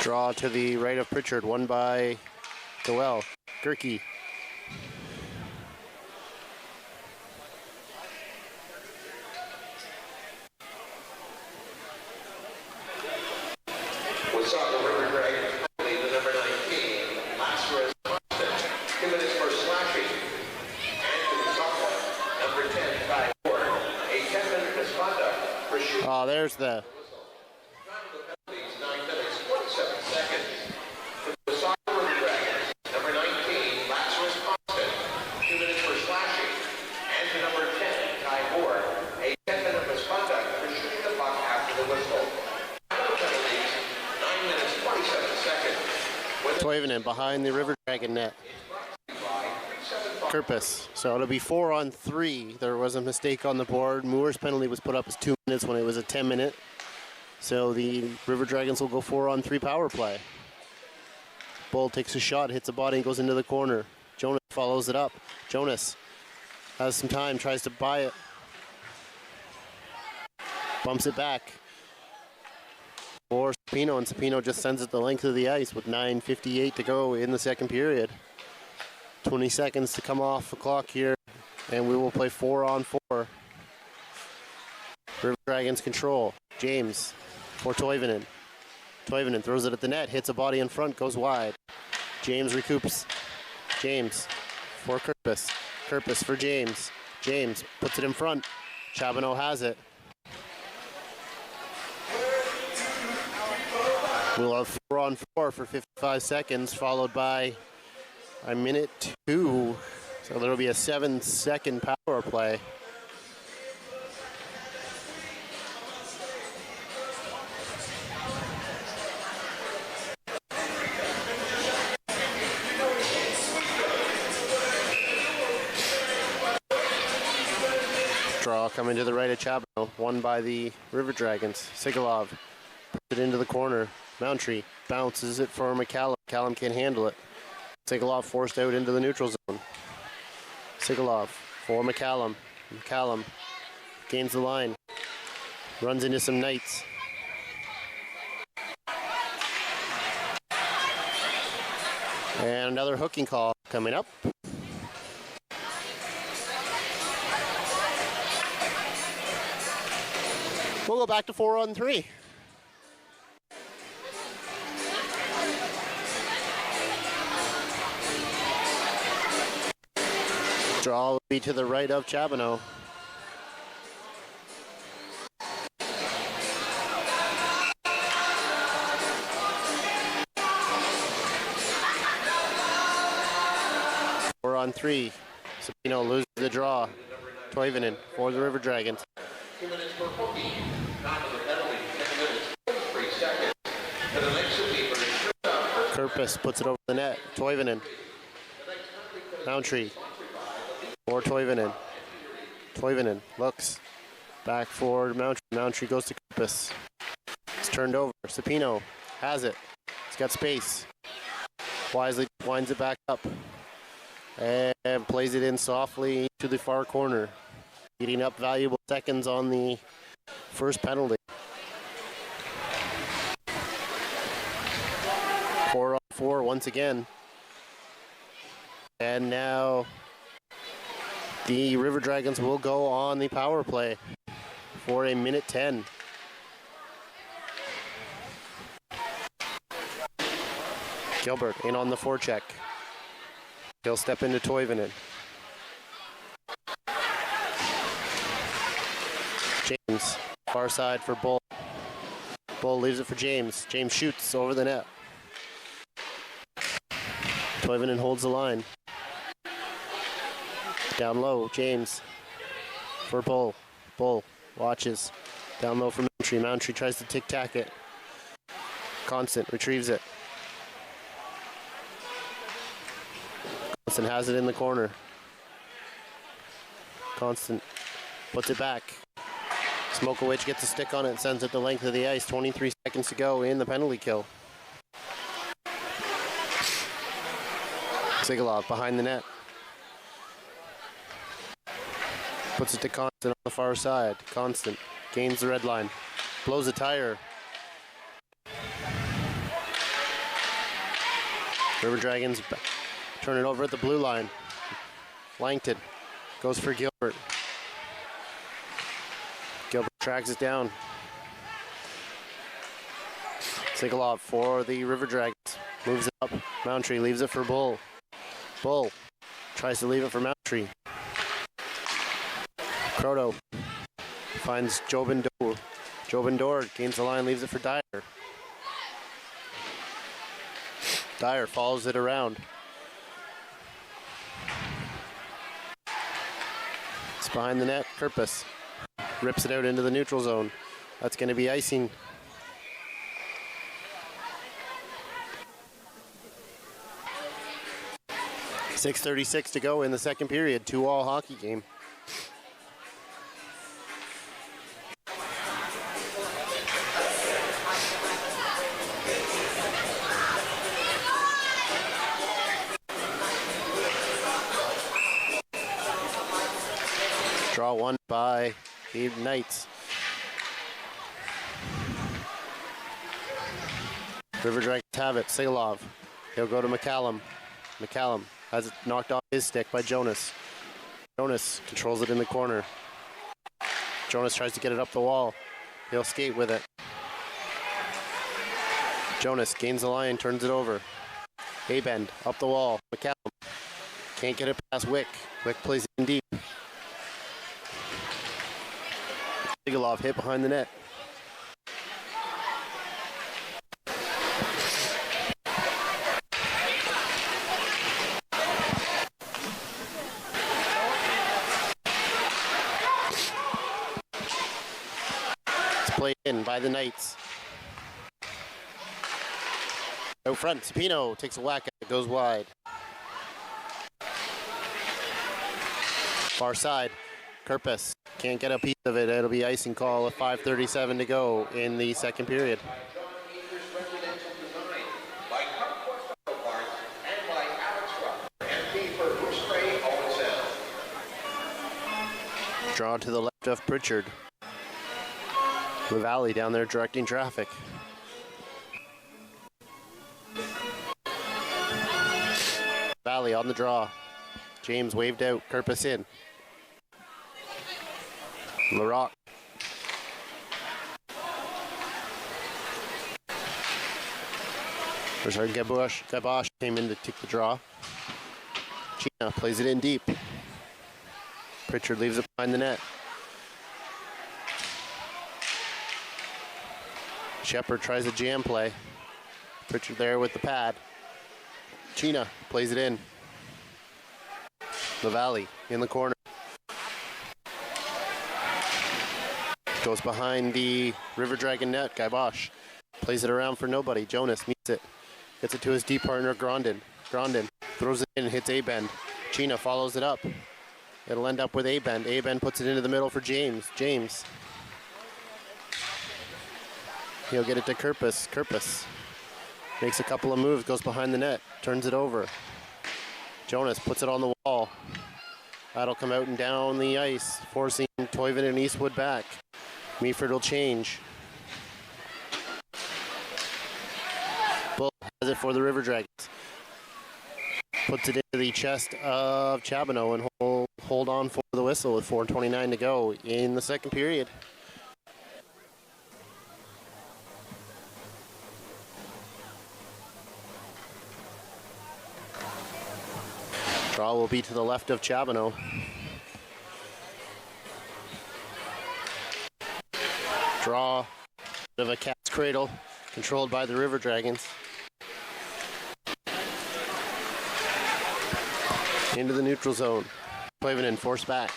Draw to the right of Pritchard, won by Doel. Gerke. Wasaga River Dragons, currently the number 19, Lazarus Constant, 2 minutes for slashing. And Wasaga, number 10, Ty Ward, a 10-minute misconduct for shooting. Oh, there's the... Time of the penalties, 9 minutes, 27 seconds. For Wasaga, Toivonen behind the River Dragon net. Kirpus. So it'll be 4-on-3. There was a mistake on the board. Moore's penalty was put up as 2 minutes when it was a 10-minute. So the River Dragons will go 4-on-3 power play. Bull takes a shot, hits a body, and goes into the corner. Jonas follows it up. Jonas has some time, tries to buy it. Bumps it back for Sapino, and Sapino just sends it the length of the ice with 9:58 to go in the second period. 20 seconds to come off the clock here, and we will play 4-on-4. River Dragons control. James for Toivonen. Toivonen throws it at the net, hits a body in front, goes wide. James recoups. James for Kirpus. Kirpus for James. James puts it in front. Chabonneau has it. We'll have 4-on-4 for 55 seconds, followed by a minute 2. So there'll be a 7-second power play. Draw coming to the right of Chabonneau, won by the River Dragons. Sigalov puts it into the corner. Mountry bounces it for McCallum. McCallum can't handle it. Sigalov forced out into the neutral zone. Sigalov for McCallum. McCallum gains the line. Runs into some Knights. And another hooking call coming up. We'll go back to 4-on-3. Draw will be to the right of Chabonneau. Four on three. Sapino loses the draw. Toivonen for the River Dragons. 2 minutes per booking. Time of the penalty, 10 minutes, 3 seconds. For the Knights of Meaford. Kirpus puts it over the net. Toivonen. Mountry for Toivonen. Toivonen looks back for Mountry. Mountry goes to Kirpus. It's turned over. Sapino has it. He's got space. Wisely winds it back up and plays it in softly to the far corner, eating up valuable seconds on the first penalty. 4-on-4 once again. And now the River Dragons will go on the power play for a minute 10. Gilbert in on the forecheck. He'll step into Toivonen. James, far side for Bull. Bull leaves it for James. James shoots over the net. Toivonen holds the line. Down low, James for Bull. Bull watches. Down low for Mountry. Mountry tries to tic-tac it. Constant retrieves it. Constant has it in the corner. Constant puts it back. Smokowicz gets a stick on it and sends it the length of the ice. 23 seconds to go in the penalty kill. Sigalov behind the net. Puts it to Constant on the far side. Constant gains the red line. Blows a tire. River Dragons turn it over at the blue line. Langton goes for Gilbert. Gilbert tracks it down. Sigalov for the River Dragons. Moves it up. Mountry leaves it for Bull. Bull tries to leave it for Mountry. Croto finds Jobin Dor. Jobin Dor gains the line, leaves it for Dyer. Dyer follows it around. It's behind the net. Kirpus rips it out into the neutral zone. That's going to be icing. 6:36 to go in the second period, 2-all hockey game. Draw one by the Knights. River Dragons have it. Salov. He'll go to McCallum. McCallum has it knocked off his stick by Jonas. Jonas controls it in the corner. Jonas tries to get it up the wall. He'll skate with it. Jonas gains the line, turns it over. Abend up the wall. McCallum can't get it past Wick. Wick plays it in deep. Sigalov hit behind the net. It's played in by the Knights. Out front, Sapino takes a whack at it, goes wide. Far side, Kerpus can't get a piece of it. It'll be icing call with 5:37 to go in the second period. Draw to the left of Pritchard. Valley down there directing traffic. Valley on the draw. James waved out, Kerpus in. LaRock. Gabosh came in to take the draw. Gina plays it in deep. Pritchard leaves it behind the net. Shepard tries a jam play. Pritchard there with the pad. Gina plays it in. LaValle in the corner. Goes behind the River Dragon net. Gabosh plays it around for nobody. Jonas meets it. Gets it to his deep partner, Grondin. Grondin throws it in and hits Abend. Gina follows it up. It'll end up with Abend. Abend puts it into the middle for James. James. He'll get it to Kerpus. Kerpus makes a couple of moves, goes behind the net, turns it over. Jonas puts it on the wall. That'll come out and down the ice, forcing Toivonen and Eastwood back. Meaford will change. Bull has it for the River Dragons. Puts it into the chest of Chabonneau and hold on for the whistle with 4:29 to go in the second period. Draw will be to the left of Chabonneau. Draw of a cat's cradle, controlled by the River Dragons. Into the neutral zone. Toivonen forced back.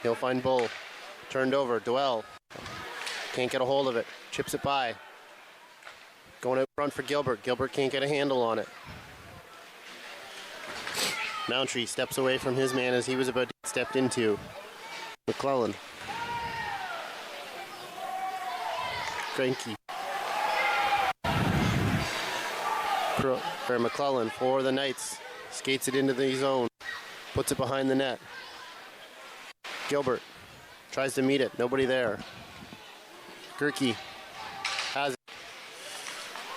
He'll find Bull. Turned over. Doel. Can't get a hold of it. Chips it by. Going out front for Gilbert. Gilbert can't get a handle on it. Mountree steps away from his man as he was about to get stepped into. McClellan. Cranky. McClellan for the Knights. Skates it into the zone. Puts it behind the net. Gilbert tries to meet it. Nobody there. Gerke has it.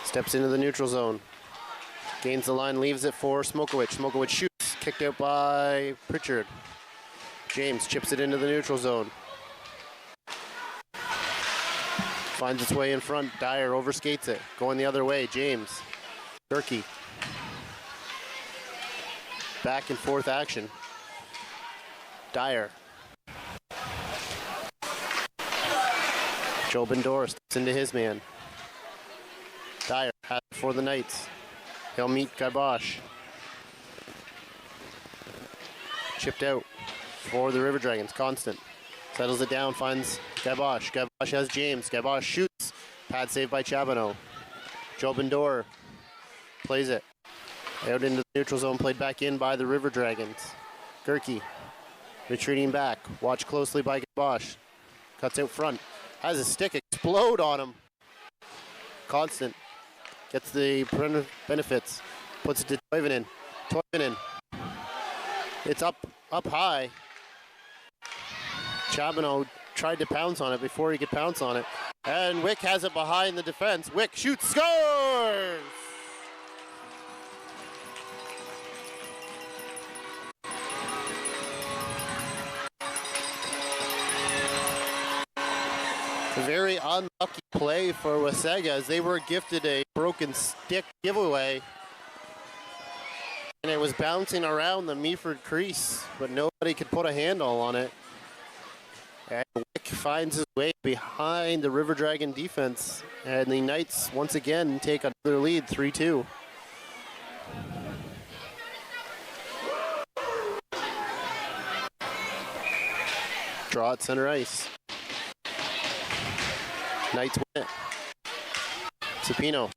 Steps into the neutral zone. Gains the line, leaves it for Smokowicz. Smokowicz shoots. Kicked out by Pritchard. James chips it into the neutral zone. Finds its way in front. Dyer overskates it. Going the other way. James. Gerke. Back and forth action. Dyer. Jobin Dorr steps into his man. Dyer has it for the Knights. He'll meet Gabosh. Chipped out for the River Dragons. Constant. Settles it down, finds Gabosh. Gabosh has James. Gabosh shoots. Pad saved by Chabonneau. Jobin Dorr plays it. Out into the neutral zone, played back in by the River Dragons. Gerke retreating back. Watched closely by Bosch. Cuts out front. Has a stick explode on him. Constant gets the benefits. Puts it to Toivonen. Toivonen. It's up high. Chabonneau tried to pounce on it before he could pounce on it. And Wick has it behind the defense. Wick shoots, scores! A very unlucky play for Wasaga as they were gifted a broken stick giveaway. And it was bouncing around the Meaford crease, but nobody could put a handle on it. And Wick finds his way behind the River Dragon defense. And the Knights once again take another lead, 3-2. Draw at center ice. Knights win it. Supino.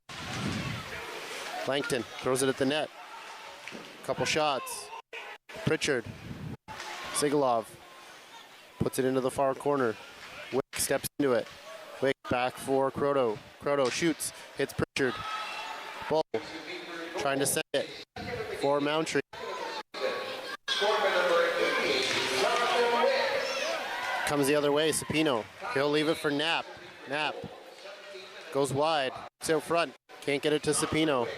Langton throws it at the net. Couple shots. Pritchard. Sigalov puts it into the far corner. Wick steps into it. Wick back for Croto. Croto shoots, hits Pritchard. Bull trying to send it for Mountry. Comes the other way, Supino. He'll leave it for Knapp. Knapp goes wide. It's out front. Can't get it to Supino.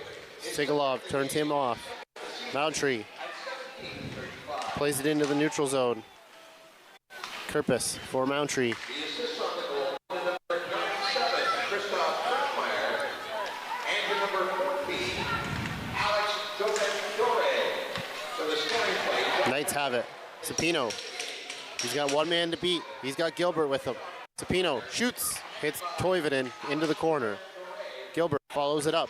Sigalov turns him off. Mountry plays it into the neutral zone. Kerpis for Mountry. Knights have it. Supino. He's got one man to beat. He's got Gilbert with him. Supino shoots. Hits Toivonen into the corner. Gilbert follows it up.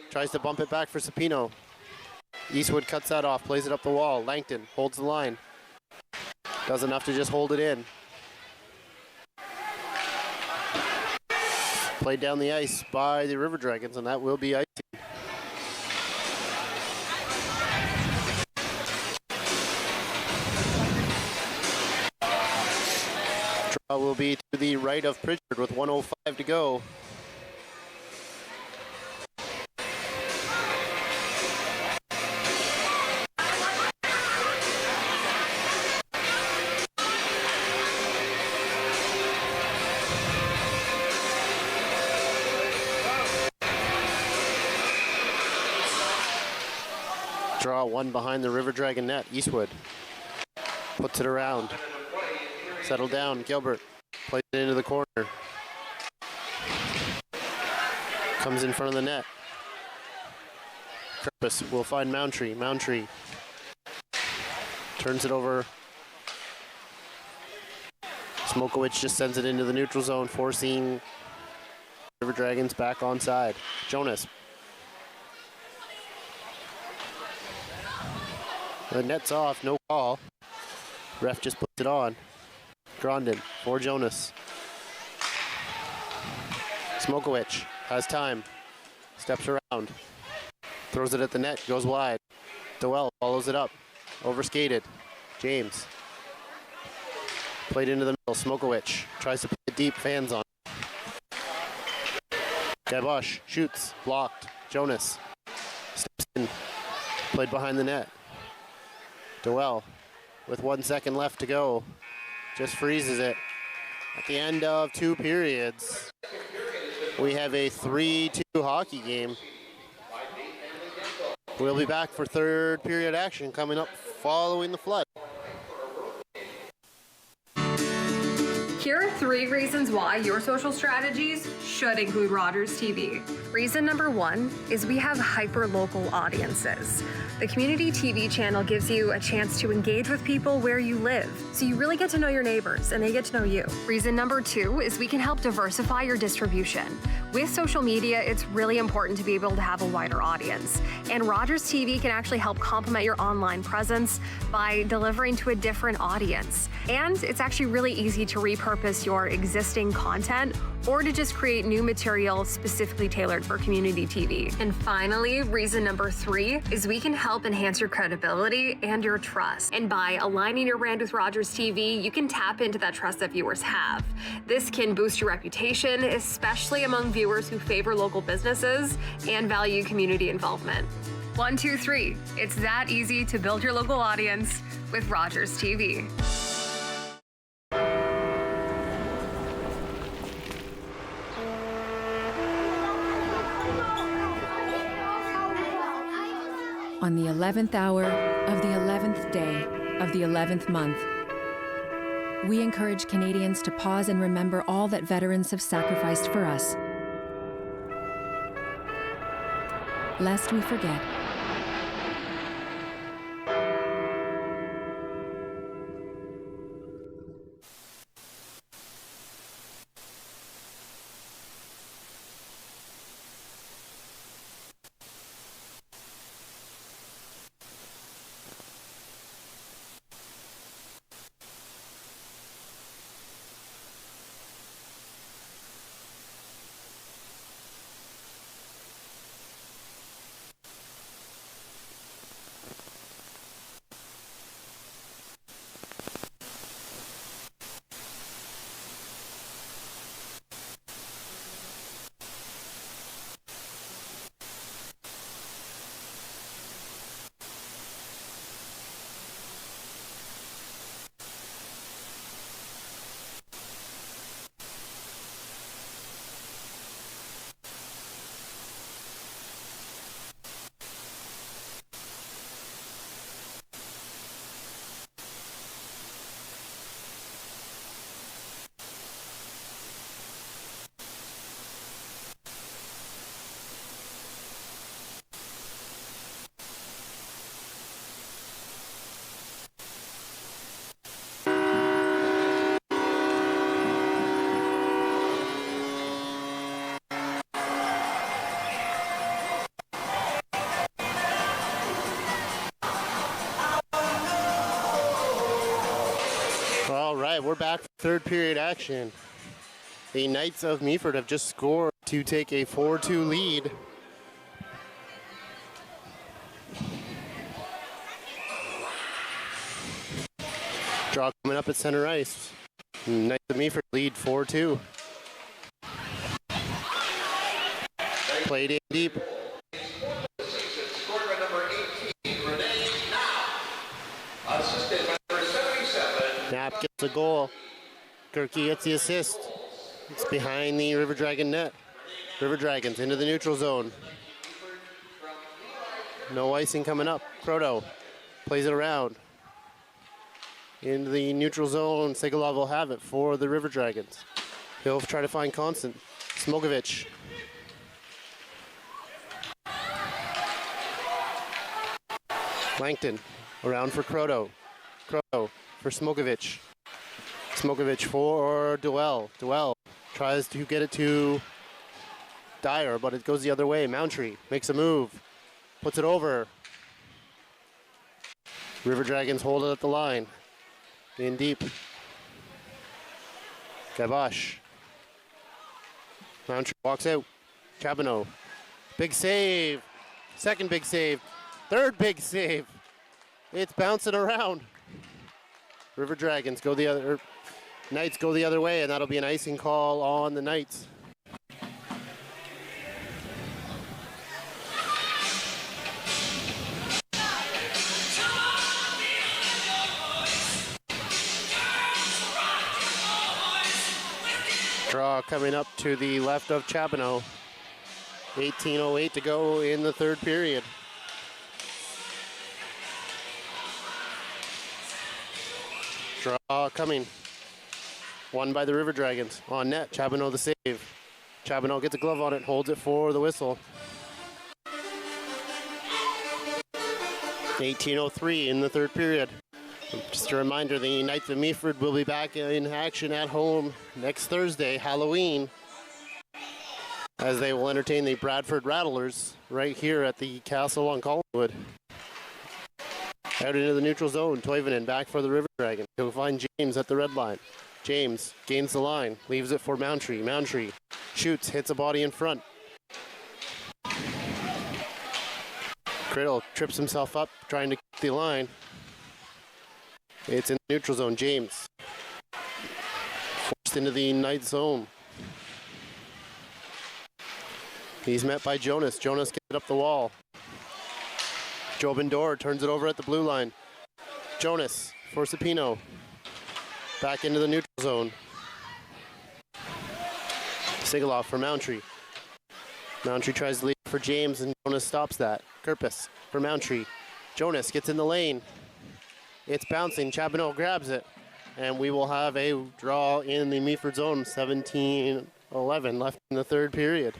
Tries to bump it back for Supino. Eastwood cuts that off, plays it up the wall. Langton holds the line. Does enough to just hold it in. Played down the ice by the River Dragons, and that will be icing. Draw will be to the right of Pritchard with 1:05 to go. Draw one behind the River Dragon net. Eastwood puts it around. Settle down. Gilbert plays it into the corner. Comes in front of the net. Kerpis will find Mountry. Mountry turns it over. Smokowicz just sends it into the neutral zone, forcing River Dragons back onside. Jonas. The net's off, no call. Ref just puts it on. Grondin for Jonas. Smokowicz has time. Steps around. Throws it at the net, goes wide. Doel follows it up. Overskated. James. Played into the middle. Smokowicz tries to play it deep, fans on. Gabosh shoots, blocked. Jonas steps in. Played behind the net. Doel, with 1 second left to go, just freezes it. At the end of 2 periods, we have a 3-2 hockey game. We'll be back for third period action coming up following the flood. Here are 3 reasons why your social strategies should include Rogers TV. Reason number 1 is we have hyper-local audiences. The community TV channel gives you a chance to engage with people where you live, so you really get to know your neighbors and they get to know you. Reason number 2 is we can help diversify your distribution. With social media, it's really important to be able to have a wider audience, and Rogers TV can actually help complement your online presence by delivering to a different audience. And it's actually really easy to repurpose your your existing content or to just create new material specifically tailored for community TV. And finally, reason number 3 is we can help enhance your credibility and your trust. And by aligning your brand with Rogers TV, you can tap into that trust that viewers have. This can boost your reputation, especially among viewers who favor local businesses and value community involvement. 1, 2, 3. It's that easy to build your local audience with Rogers TV. On the 11th hour of the 11th day of the 11th month, we encourage Canadians to pause and remember all that veterans have sacrificed for us, lest we forget. All right, we're back for third period action. The Knights of Meaford have just scored to take a 4-2 lead. Draw coming up at center ice. Knights of Meaford lead 4-2. Played in deep. Scored by number 18, Renee Knapp. Assisted by number 77. Knapp gets a goal. Gerke gets the assist. It's behind the River Dragon net. River Dragons into the neutral zone. No icing coming up. Croto plays it around. Into the neutral zone. Segalov will have it for the River Dragons. He'll try to find Constant. Smokovich. Langton around for Croto. Croto for Smokovich. Smokovich for Duell. Duell tries to get it to Dyer, but it goes the other way. Mountry makes a move. Puts it over. River Dragons hold it at the line. In deep. Gabosh. Mountry walks out. Chabonneau. Big save. Second big save. Third big save. It's bouncing around. River Dragons go the other, Knights go the other way, and that'll be an icing call on the Knights. Draw coming up to the left of Chabonneau. 18:08 to go in the third period. Draw coming. Won by the River Dragons. On net, Chabonneau the save. Chabonneau gets a glove on it, holds it for the whistle. 18:03 in the third period. Just a reminder, the Knights of Meaford will be back in action at home next Thursday, Halloween, as they will entertain the Bradford Rattlers right here at the Castle on Collingwood. Out into the neutral zone, Toivonen back for the River Dragons. He'll find James at the red line. James gains the line, leaves it for Moundtree. Moundtree shoots, hits a body in front. Criddle trips himself up, trying to keep the line. It's in the neutral zone. James forced into the Knights zone. He's met by Jonas. Jonas gets it up the wall. Jobin Dorr turns it over at the blue line. Jonas for Sapino. Back into the neutral zone. Sigaloff for Moundtree. Moundtree tries to lead for James and Jonas stops that. Kerpus for Moundtree. Jonas gets in the lane. It's bouncing. Chapino grabs it. And we will have a draw in the Meaford zone. 17-11 left in the third period.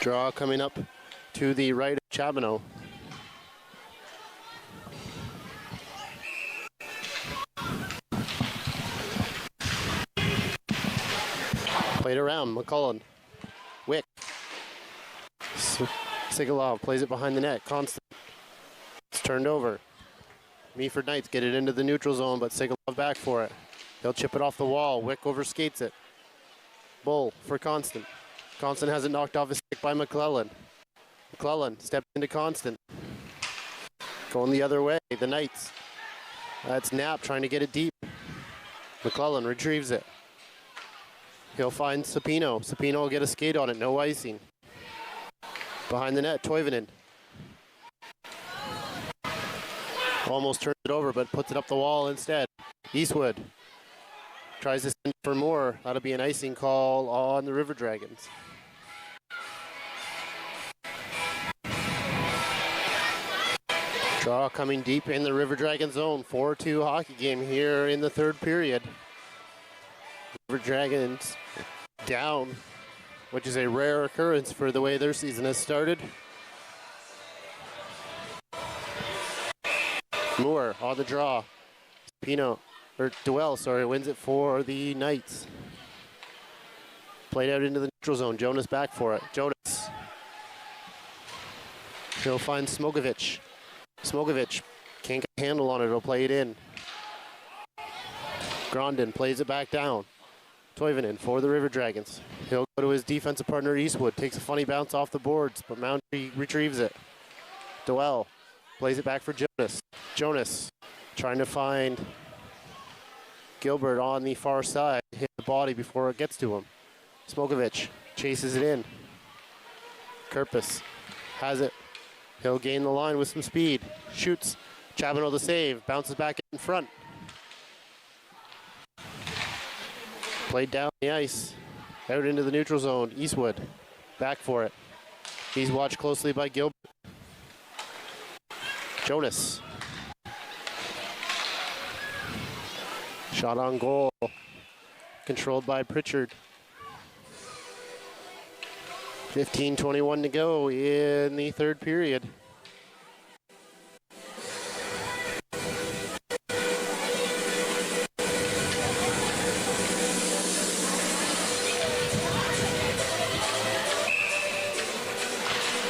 Draw coming up to the right of Chabano. Played around, McCullen. Wick. Sigalov plays it behind the net. Constant. It's turned over. Meaford Knights get it into the neutral zone, but Sigalov back for it. They'll chip it off the wall. Wick overskates it. Bull for Constant. Constant has it knocked off his stick by McClellan. McClellan steps into Constant. Going the other way, the Knights. That's Knapp trying to get it deep. McClellan retrieves it. He'll find Sapino. Sapino will get a skate on it, no icing. Behind the net, Toivonen. Almost turns it over, but puts it up the wall instead. Eastwood tries to send for more. That'll be an icing call on the River Dragons. Draw coming deep in the River Dragon zone. 4-2 hockey game here in the third period. River Dragons down, which is a rare occurrence for the way their season has started. Moore on the draw. Duell, wins it for the Knights. Played out into the neutral zone. Jonas back for it. Jonas. He'll find Smogovich. Smogovich can't get a handle on it. He'll play it in. Grondin plays it back down. Toivonen for the River Dragons. He'll go to his defensive partner Eastwood. Takes a funny bounce off the boards, but Moundtree retrieves it. Duell plays it back for Jonas. Jonas trying to find Gilbert on the far side. Hit the body before it gets to him. Smokovich chases it in. Kerpus has it. He'll gain the line with some speed. Shoots. Chabano the save. Bounces back in front. Played down the ice. Out into the neutral zone. Eastwood back for it. He's watched closely by Gilbert. Jonas. Shot on goal. Controlled by Pritchard. 15:21 to go in the third period.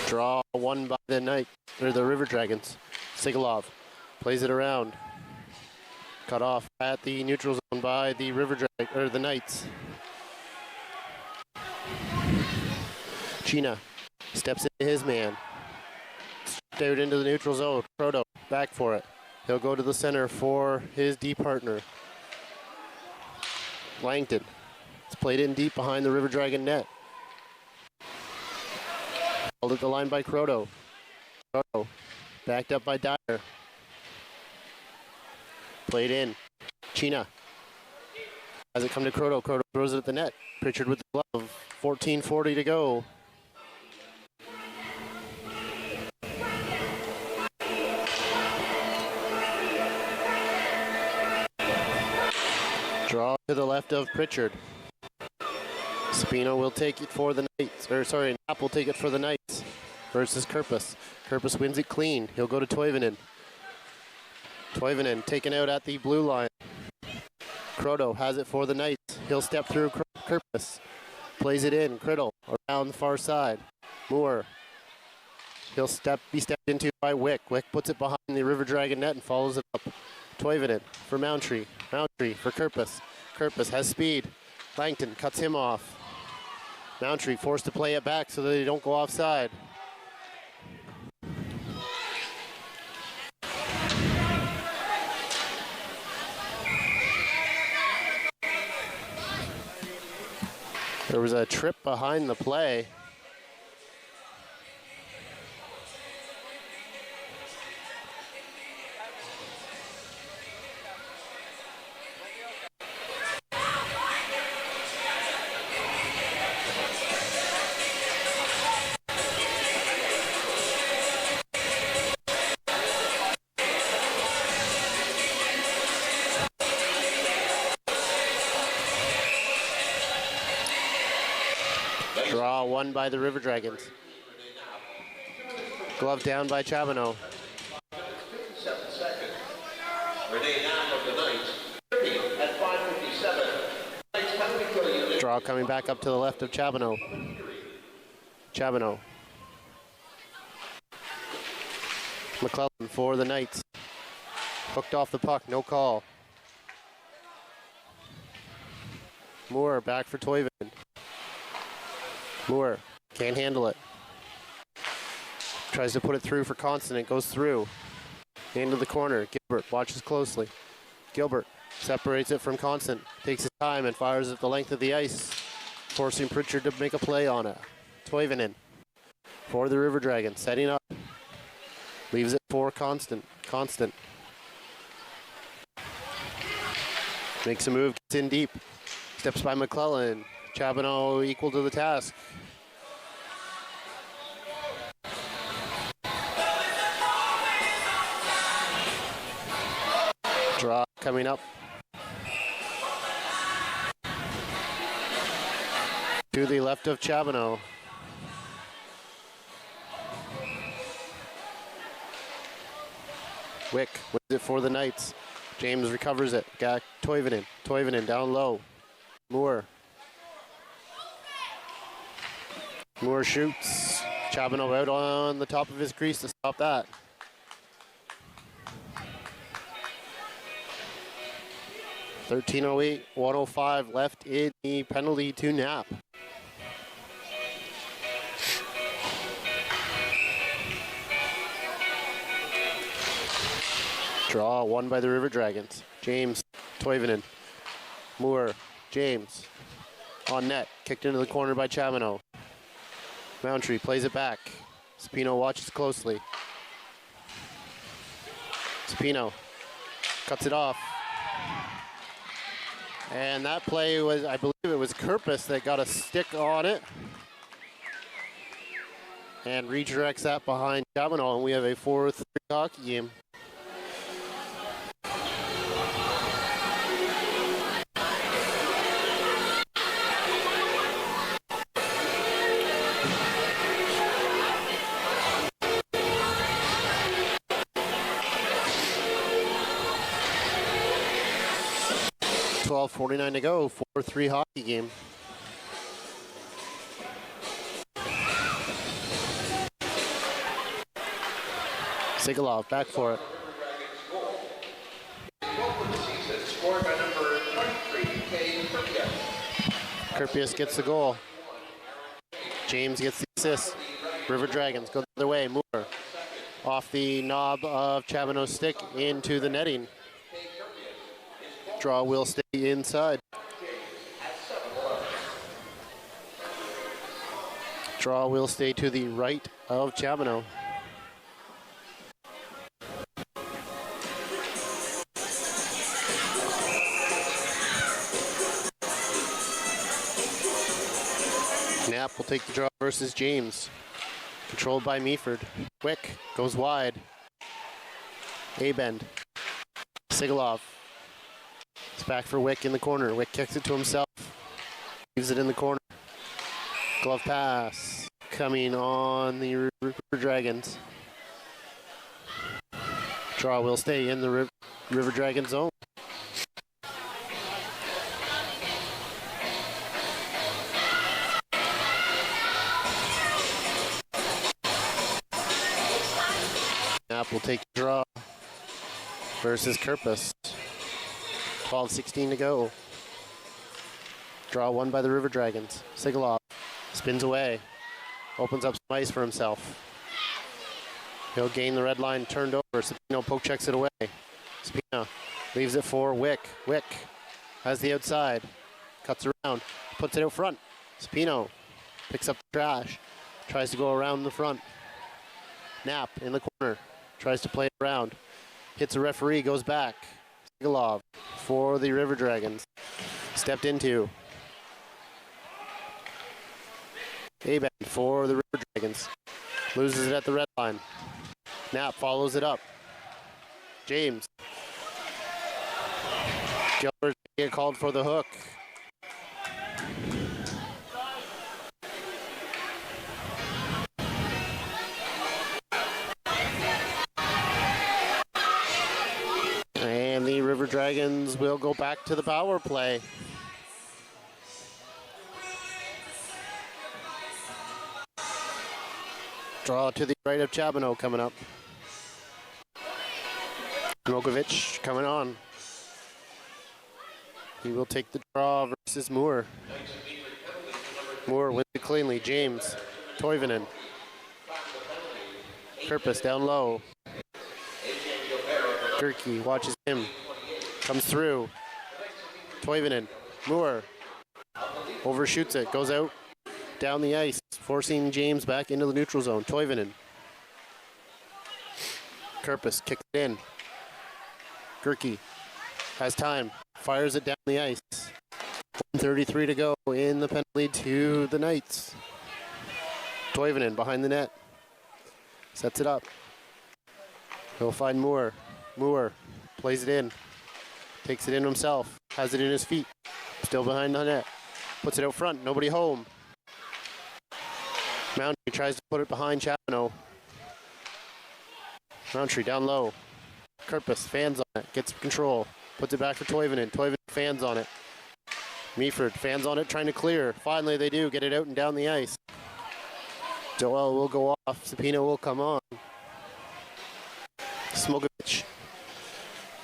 Draw won by the River Dragons. Sigalov plays it around. Cut off at the neutral zone by the the Knights. China steps into his man. Out into the neutral zone. Proto back for it. He'll go to the center for his D partner. Langton. It's played in deep behind the River Dragon net. Held at the line by Croto. Croto backed up by Dyer. Played in. China. As it come to Croto, Croto throws it at the net. Pritchard with the glove. 14:40 to go. Draw to the left of Pritchard. Spino will take it for the Knights. Knapp will take it for the Knights versus Kerpus. Kerpus wins it clean. He'll go to Toivonen. Toivonen taken out at the blue line. Croto has it for the Knights. He'll step through Kerpus. Plays it in. Criddle around the far side. Moore He'll be stepped into by Wick. Wick puts it behind the River Dragon net and follows it up. Toivonen for Mountry. Mountry for Kerpus. Kerpus has speed. Langton cuts him off. Mountry forced to play it back so that they don't go offside. There was a trip behind the play. Draw won by the River Dragons. Glove down by Chabonneau. 57 seconds. Renee Nam of the Knights, 30 at 5:57. Knights penalty kill unit. Draw coming back up to the left of Chabonneau. Chabonneau. McClellan for the Knights. Hooked off the puck, no call. Moore back for Toivonen. Moore can't handle it. Tries to put it through for Constant. It goes through. Into the corner. Gilbert watches closely. Gilbert separates it from Constant. Takes his time and fires it the length of the ice, forcing Pritchard to make a play on it. Toivonen for the River Dragons. Setting up. Leaves it for Constant. Constant makes a move. Gets in deep. Steps by McClellan. Chabonneau equal to the task. Draw coming up. To the left of Chabonneau. Wick with it for the Knights. James recovers it. Got Toivonen. Toivonen down low. Moore. Moore shoots. Chabonneau out on the top of his crease to stop that. .13:08, 1:05 left in the penalty to Knapp. Draw won by the River Dragons. James, Toivonen, Moore, James. On net, kicked into the corner by Chabonneau. Mountry plays it back. Spino watches closely. Spino cuts it off. And that play was, I believe it was Kerpus that got a stick on it. And redirects that behind Chabonneau, and we have a 4-3 hockey game. .49 to go, 4-3 hockey game. Sigalov back for it. Kerpius gets the goal. James gets the assist. River Dragons go the other way. Moore off the knob of Chabonneau's stick into the netting. Draw will stay inside. Draw will stay to the right of Chabonneau. Knapp will take the draw versus James. Controlled by Meaford. Wick goes wide. A-bend. Sigalov. It's back for Wick in the corner. Wick kicks it to himself. Leaves it in the corner. Glove pass. Coming on the River Dragons. Draw will stay in the River Dragon zone. versus Kirpus. 12-16 to go. Draw won by the River Dragons. Sigalov spins away. Opens up some ice for himself. He'll gain the red line, turned over. Sapino poke checks it away. Sapino leaves it for Wick. Wick has the outside. Cuts around. Puts it out front. Sapino picks up the trash. Tries to go around the front. Knapp in the corner. Tries to play it around. Hits a referee, goes back. Sigalov for the River Dragons. Stepped into. Aben for the River Dragons. Loses it at the red line. Knapp follows it up. James. Gilbert get called for the hook. And the River Dragons will go back to the power play. Draw to the right of Chabano coming up. Rokovic coming on. He will take the draw versus Moore. Moore wins it cleanly. James. Toivonen. Kirpus down low. Gerke watches him. Comes through. Toivonen. Moore. Overshoots it. Goes out. Down the ice. Forcing James back into the neutral zone. Toivonen. Kirpus kicks it in. Gerke has time. Fires it down the ice. 1:33 to go in the penalty to the Knights. Toivonen behind the net. Sets it up. He'll find Moore. Moore plays it in. Takes it in himself. Has it in his feet. Still behind the net. Puts it out front. Nobody home. Roundtree tries to put it behind Chabano. Roundtree down low. Kirpus fans on it. Gets control. Puts it back for Toivonen. Toivonen fans on it. Meaford fans on it, trying to clear. Finally, they do get it out and down the ice. Joel will go off. Sapino will come on. Smogovic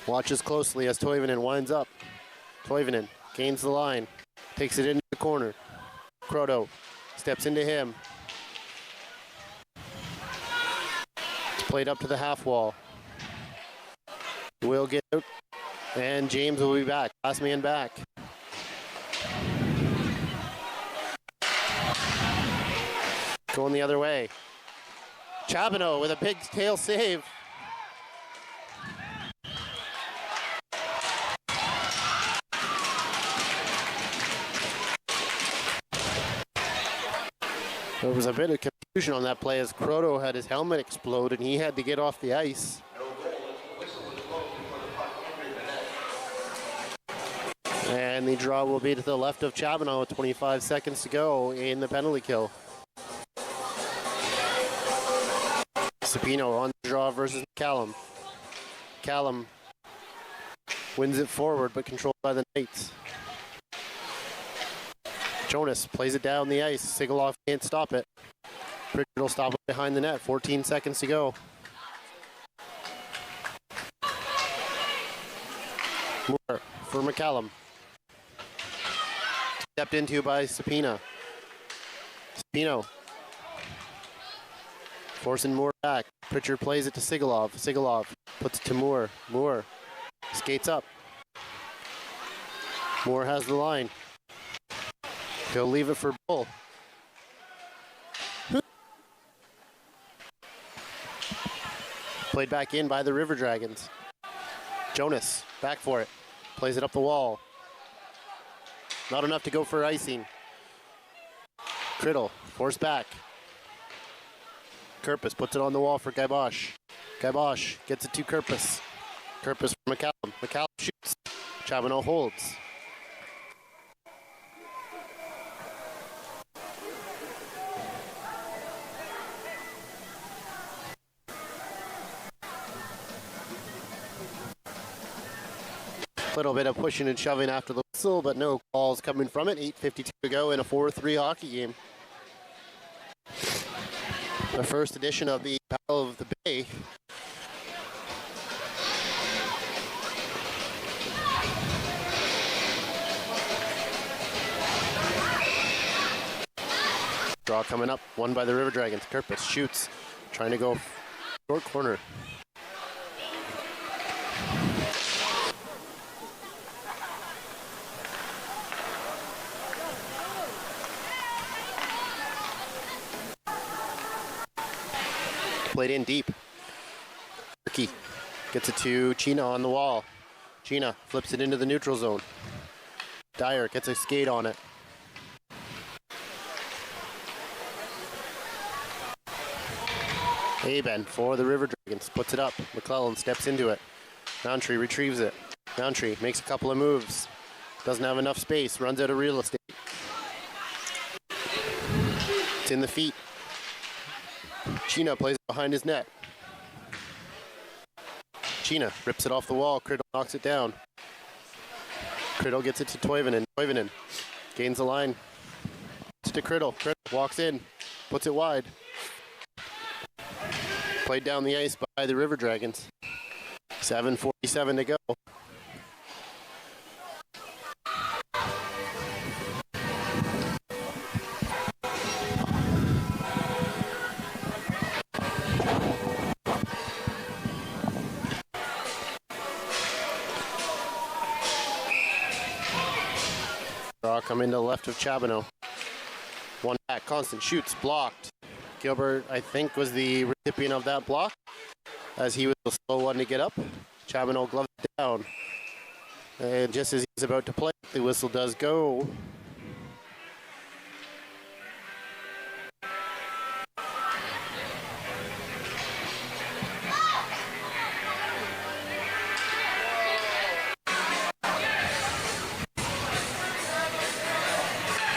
watches closely as Toivonen winds up. Toivonen gains the line. Takes it into the corner. Croto steps into him. It's played up to the half wall. Will get out. And James will be back. Last man back. Going the other way. Chabano with a big tail save. There was a bit of confusion on that play as Croto had his helmet explode and he had to get off the ice. And the draw will be to the left of Chabano with 25 seconds to go in the penalty kill. Sapino on the draw versus McCallum. McCallum wins it forward but controlled by the Knights. Jonas plays it down the ice. Sigalov can't stop it. Pritchard will stop it behind the net. 14 seconds to go. Moore for McCallum. Stepped into by Sapina. Sapino. Forcing Moore back. Pritchard plays it to Sigalov. Sigalov puts it to Moore. Moore skates up. Moore has the line. He'll leave it for Bull. Played back in by the River Dragons. Jonas back for it. Plays it up the wall. Not enough to go for icing. Criddle forced back. Kirpus puts it on the wall for Gaibosh. Gaibosh gets it to Kirpus. Kirpus for McCallum. McCallum shoots. Chabano holds. Little bit of pushing and shoving after the whistle, but no calls coming from it. 8:52 to go in a 4-3 hockey game. The first edition of the Battle of the Bay Draw coming up, won by the River Dragons. Kirpus shoots, trying to go short corner. Played in deep. Turkey gets it to Chena on the wall. Chena flips it into the neutral zone. Dyer gets a skate on it. Aben for the River Dragons, puts it up. McClellan steps into it. Roundtree retrieves it. Roundtree makes a couple of moves. Doesn't have enough space, runs out of real estate. It's in the feet. Chena plays it behind his net. Chena rips it off the wall. Criddle knocks it down. Criddle gets it to Toivonen. Toivonen gains the line. It's to Criddle. Criddle walks in, puts it wide. Played down the ice by the River Dragons. 7:47 to go. Draw coming to the left of Chabonneau. One back, Constant shoots, blocked. Gilbert, I think, was the recipient of that block, as he was the slow one to get up. Chabonneau gloves it down. And just as he's about to play, the whistle does go.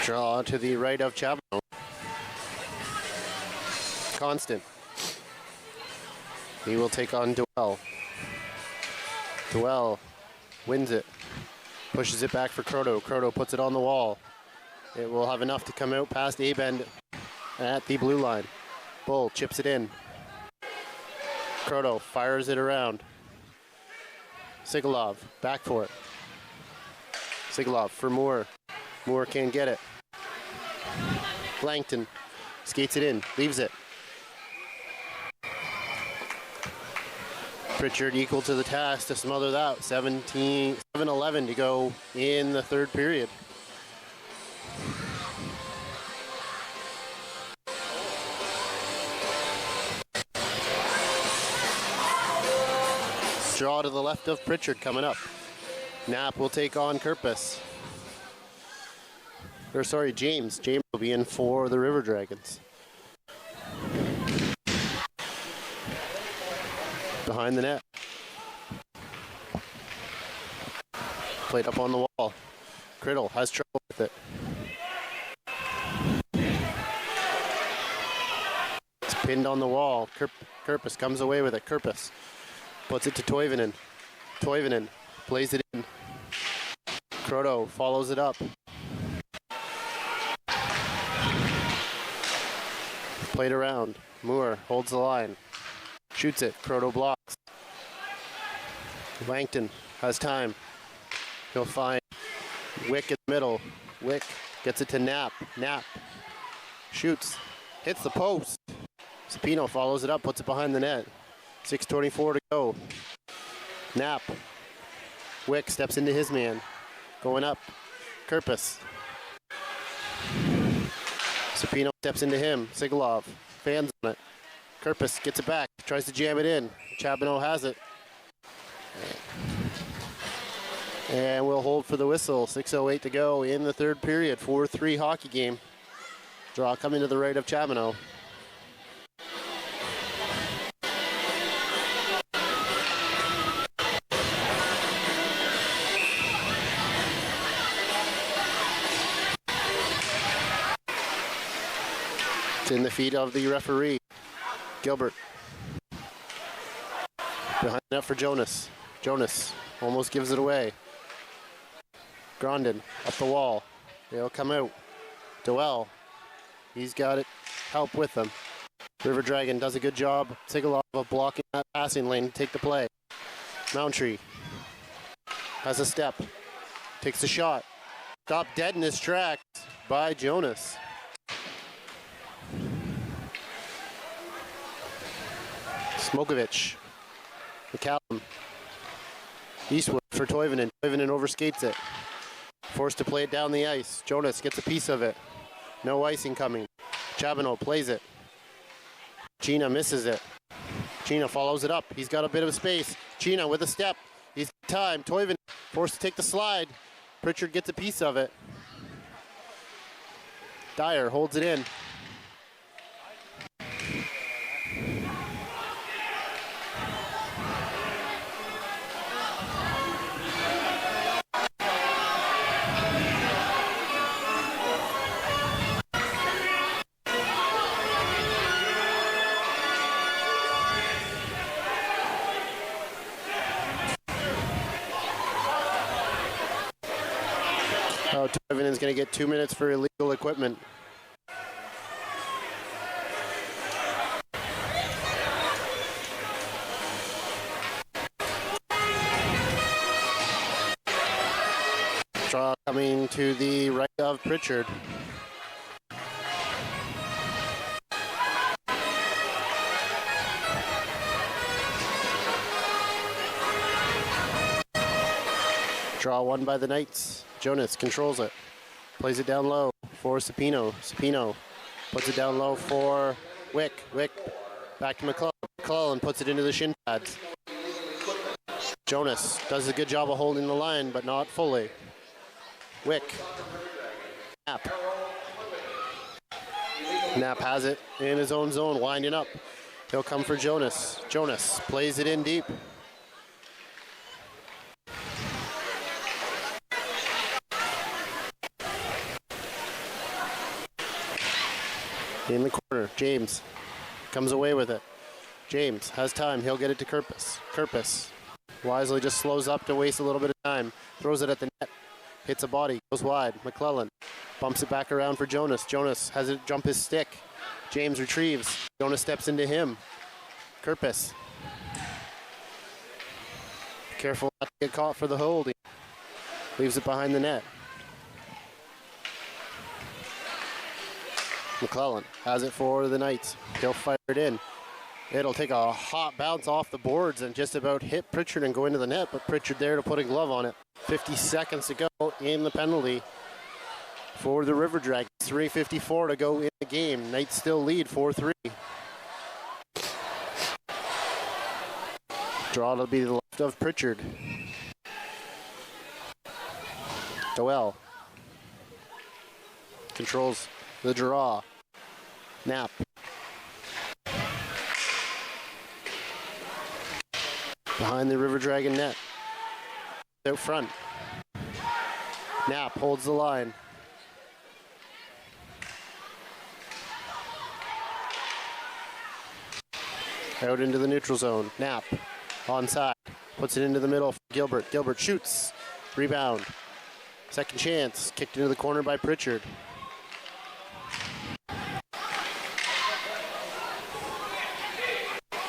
Draw to the right of Chabonneau. Constant. He will take on Duell. Duell wins it. Pushes it back for Croto. Croto puts it on the wall. It will have enough to come out past Abend at the blue line. Bull chips it in. Croto fires it around. Sigalov back for it. Sigalov for Moore. Moore can't get it. Langton skates it in, leaves it. Pritchard equal to the task to smother that. 7-11 to go in the third period. Draw to the left of Pritchard coming up. Knapp will take on Kirpus. Or sorry, James. James will be in for the River Dragons. Behind the net. Played up on the wall. Criddle has trouble with it. It's pinned on the wall. Kirpus comes away with it. Kirpus puts it to Toivonen. Toivonen plays it in. Croto follows it up. Played around. Moore holds the line. Shoots it. Croto blocks. Langton has time. He'll find Wick in the middle. Wick gets it to Knapp. Knapp shoots. Hits the post. Sapino follows it up, puts it behind the net. 6:24 to go. Knapp. Wick steps into his man. Going up. Kirpus. Sapino steps into him. Sigalov fans on it. Kirpus gets it back. Tries to jam it in. Chabonneau has it. And we'll hold for the whistle. 6:08 to go in the third period. 4-3 hockey game. Draw coming to the right of Chabonneau. It's in the feet of the referee. Gilbert. Behind the net for Jonas. Jonas almost gives it away. Grondin up the wall. They'll come out. Doel. He's got it. Help with them. River Dragon does a good job. Sigalov of blocking that passing lane to take the play. Moundtree has a step. Takes a shot. Stopped dead in his tracks by Jonas. Smokovich. McCallum. Eastwood for Toivonen. Toivonen overskates it. Forced to play it down the ice. Jonas gets a piece of it. No icing coming. Chabonneau plays it. Gina misses it. Gina follows it up. He's got a bit of space. Gina with a step. He's got time. Toivonen forced to take the slide. Pritchard gets a piece of it. Dyer holds it in. Oh, Toivonen's going to get 2 minutes for illegal equipment. Draw coming to the right of Pritchard. Draw won by the Knights. Jonas controls it. Plays it down low for Sapino. Sapino puts it down low for Wick. Wick back to McClellan. McClellan puts it into the shin pads. Jonas does a good job of holding the line, but not fully. Wick. Knapp. Knapp has it in his own zone, winding up. He'll come for Jonas. Jonas plays it in deep. In the corner, James comes away with it. James has time, he'll get it to Kerpis. Kerpis wisely just slows up to waste a little bit of time. Throws it at the net, hits a body, goes wide. McClellan bumps it back around for Jonas. Jonas has it jump his stick. James retrieves. Jonas steps into him. Kerpis. Careful not to get caught for the holding. Leaves it behind the net. McClellan has it for the Knights. He'll fire it in. It'll take a hot bounce off the boards and just about hit Pritchard and go into the net, but Pritchard there to put a glove on it. 50 seconds to go in the penalty for the River Dragons. 3:54 to go in the game. Knights still lead 4-3. Draw to be the left of Pritchard. Doel controls the draw. Knapp. Behind the River Dragon net. Out front. Knapp holds the line. Out into the neutral zone. Knapp onside. Puts it into the middle for Gilbert. Gilbert shoots. Rebound. Second chance. Kicked into the corner by Pritchard.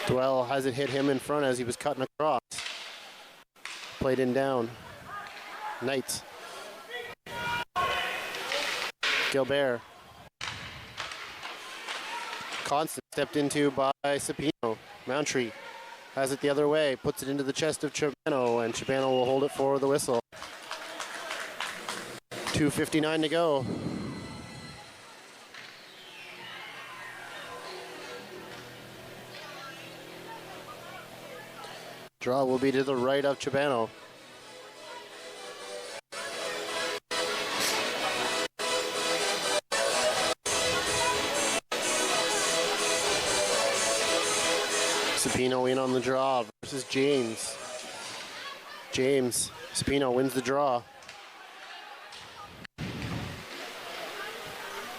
Doel has it hit him in front as he was cutting across. Played in down. Knights. Gilbert. Constant stepped into by Sapino. Roundtree has it the other way. Puts it into the chest of Chabano, and Chabano will hold it for the whistle. 2:59 to go. Draw will be to the right of Chabano. Sapino in on the draw versus James. James. Sapino wins the draw.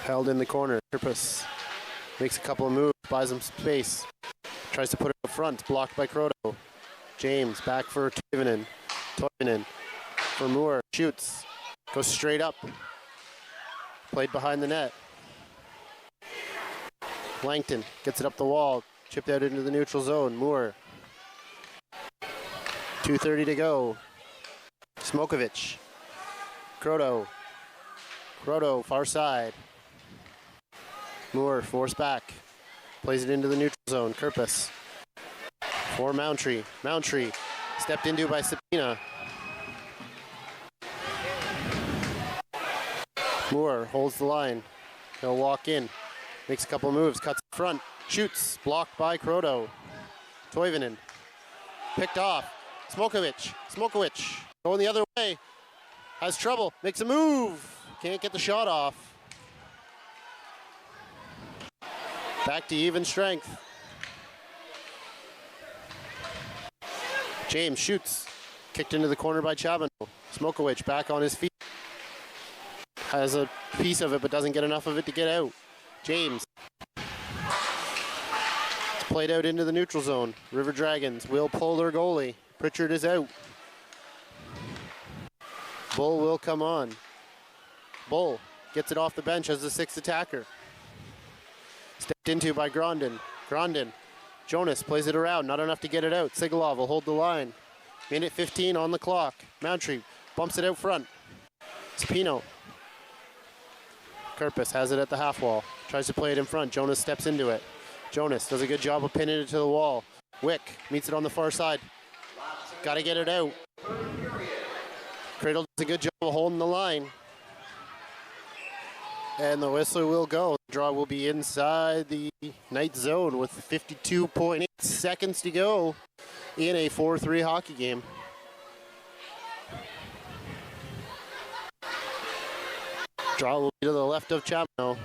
Held in the corner. Kerpis makes a couple of moves, buys him space. Tries to put it up front, blocked by Croto. James back for Toivonen. Toivonen for Moore. Shoots. Goes straight up. Played behind the net. Langton gets it up the wall. Chipped out into the neutral zone. Moore. 2:30 to go. Smokovich. Croto. Croto, far side. Moore, forced back. Plays it into the neutral zone. Kerpis. For Moundtree. Moundtree stepped into by Sapina. Moore holds the line. He'll walk in. Makes a couple moves. Cuts in front. Shoots. Blocked by Kroto. Toivonen. Picked off. Smokowicz. Going the other way. Has trouble. Makes a move. Can't get the shot off. Back to even strength. James shoots. Kicked into the corner by Chabano. Smokowicz back on his feet. Has a piece of it, but doesn't get enough of it to get out. James. It's played out into the neutral zone. River Dragons will pull their goalie. Pritchard is out. Bull will come on. Bull gets it off the bench as the sixth attacker. Stepped into by Grondin. Jonas plays it around, not enough to get it out. Sigalov will hold the line. Minute 15 on the clock. Moundtree bumps it out front. Spino. Kerpis has it at the half wall. Tries to play it in front. Jonas steps into it. Jonas does a good job of pinning it to the wall. Wick meets it on the far side. Got to get it out. Cradle does a good job of holding the line. And the whistle will go. The draw will be inside the Knights zone with 52.8 seconds to go in a 4-3 hockey game. Draw will be to the left of Chabano.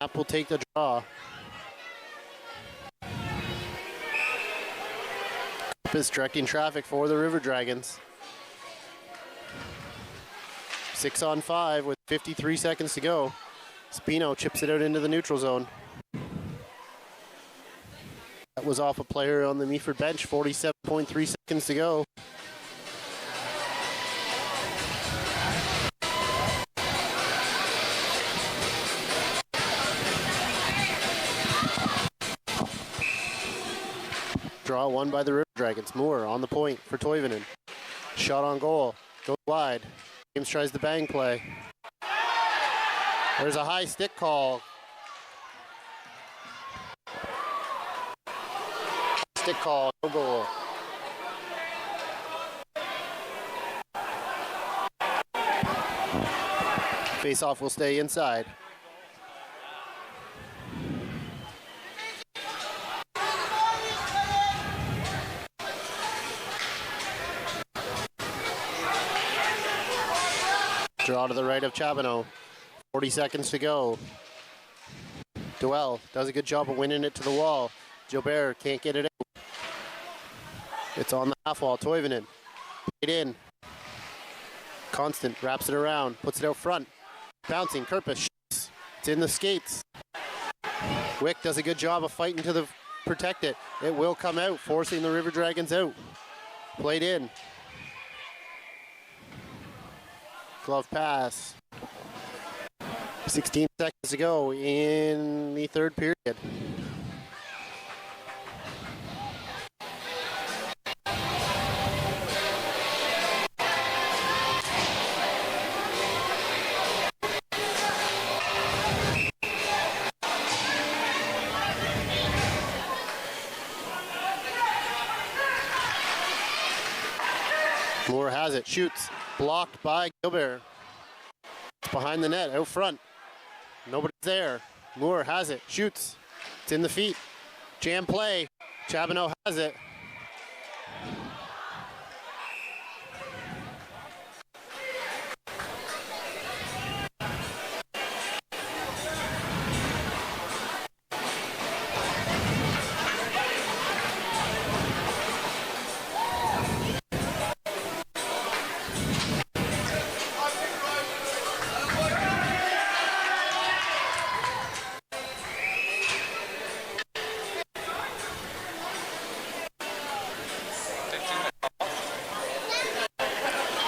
Knapp will take the draw. Is directing traffic for the River Dragons. 6-on-5 with 53 seconds to go. Spino chips it out into the neutral zone. That was off a player on the Meaford bench. 47.3 seconds to go. Draw won by the River Dragons. Moore on the point for Toivonen. Shot on goal. Goes wide. James tries the bang play. There's a high stick call. Stick call. No goal. Face-off will stay inside. Draw to the right of Chabano. 40 seconds to go. Duell does a good job of winning it to the wall. Gilbert can't get it out. It's on the half wall. Toivonen. Played in. Constant wraps it around. Puts it out front. Bouncing. Kerpis shoots. It's in the skates. Wick does a good job of fighting to protect it. It will come out, forcing the River Dragons out. Played in. Glove pass. 16 seconds to go in the third period. Moore has it, shoots, blocked by Gilbert. It's behind the net, out front. Nobody's there. Moore has it, shoots. It's in the feet. Jam play. Chabano has it.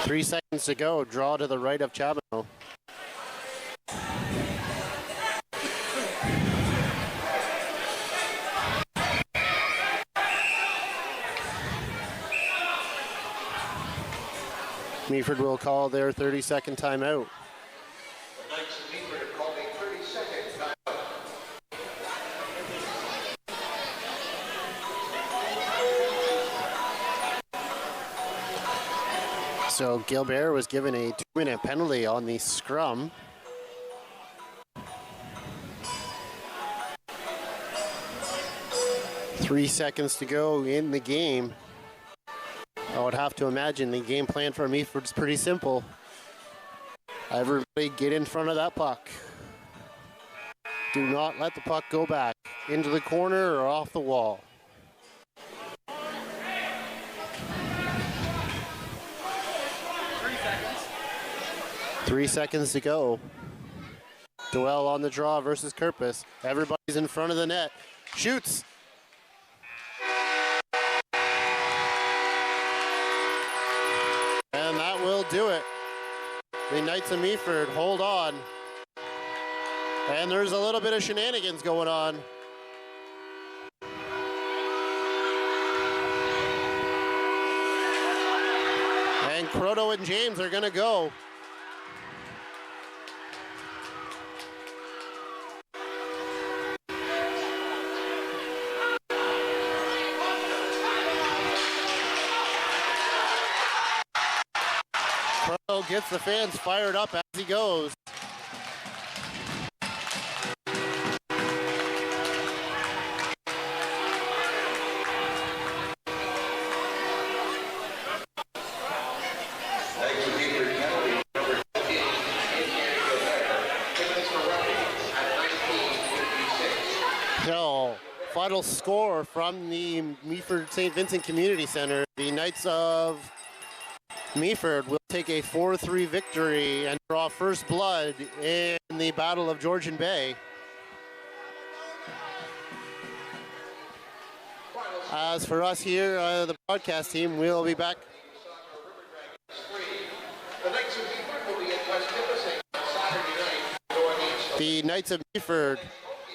Three seconds to go. Draw to the right of Chabano. Meaford will call their 30-second timeout. The Knights of Meaford have called a 30-second So Gilbert was given a 2-minute penalty on the scrum. Three seconds to go in the game. I would have to imagine the game plan for Meaford is pretty simple. Everybody get in front of that puck. Do not let the puck go back into the corner or off the wall. 3 seconds to go. Doyle on the draw versus Kirpus. Everybody's in front of the net. Shoots. And that will do it. The Knights of Meaford hold on. And there's a little bit of shenanigans going on. And Croto and James are going to go. Croto gets the fans fired up as he goes. Final score from the Meaford St. Vincent Community Center. The Knights of Meaford will take a 4-3 victory and draw first blood in the Battle of Georgian Bay. As for us here, the broadcast team, we'll be back. The Knights of Meaford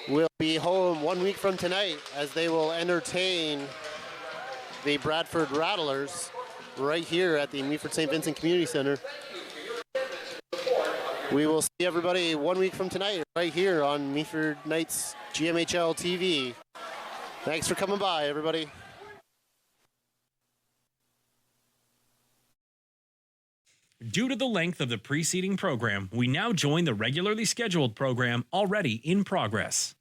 will be home 1 week from tonight as they will entertain the Bradford Rattlers right here at the Meaford St. Vincent Community Center. We will see everybody 1 week from tonight right here on Meaford Knights GMHL TV. Thanks for coming by, everybody. Due to the length of the preceding program, we now join the regularly scheduled program already in progress.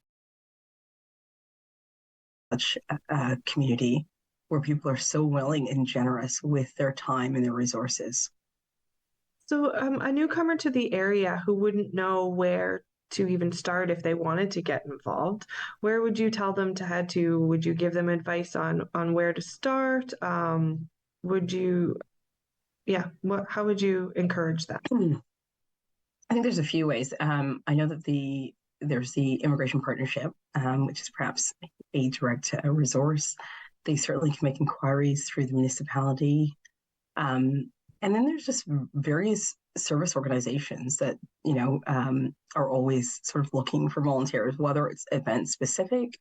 Such a community where people are so willing and generous with their time and their resources. So a newcomer to the area who wouldn't know where to even start if they wanted to get involved, where would you tell them to head to? Would you give them advice on where to start? Would you, how would you encourage that? I think there's a few ways. I know that there's the Immigration Partnership, which is perhaps a direct resource. They certainly can make inquiries through the municipality. And then there's just various service organizations that, are always sort of looking for volunteers, whether it's event specific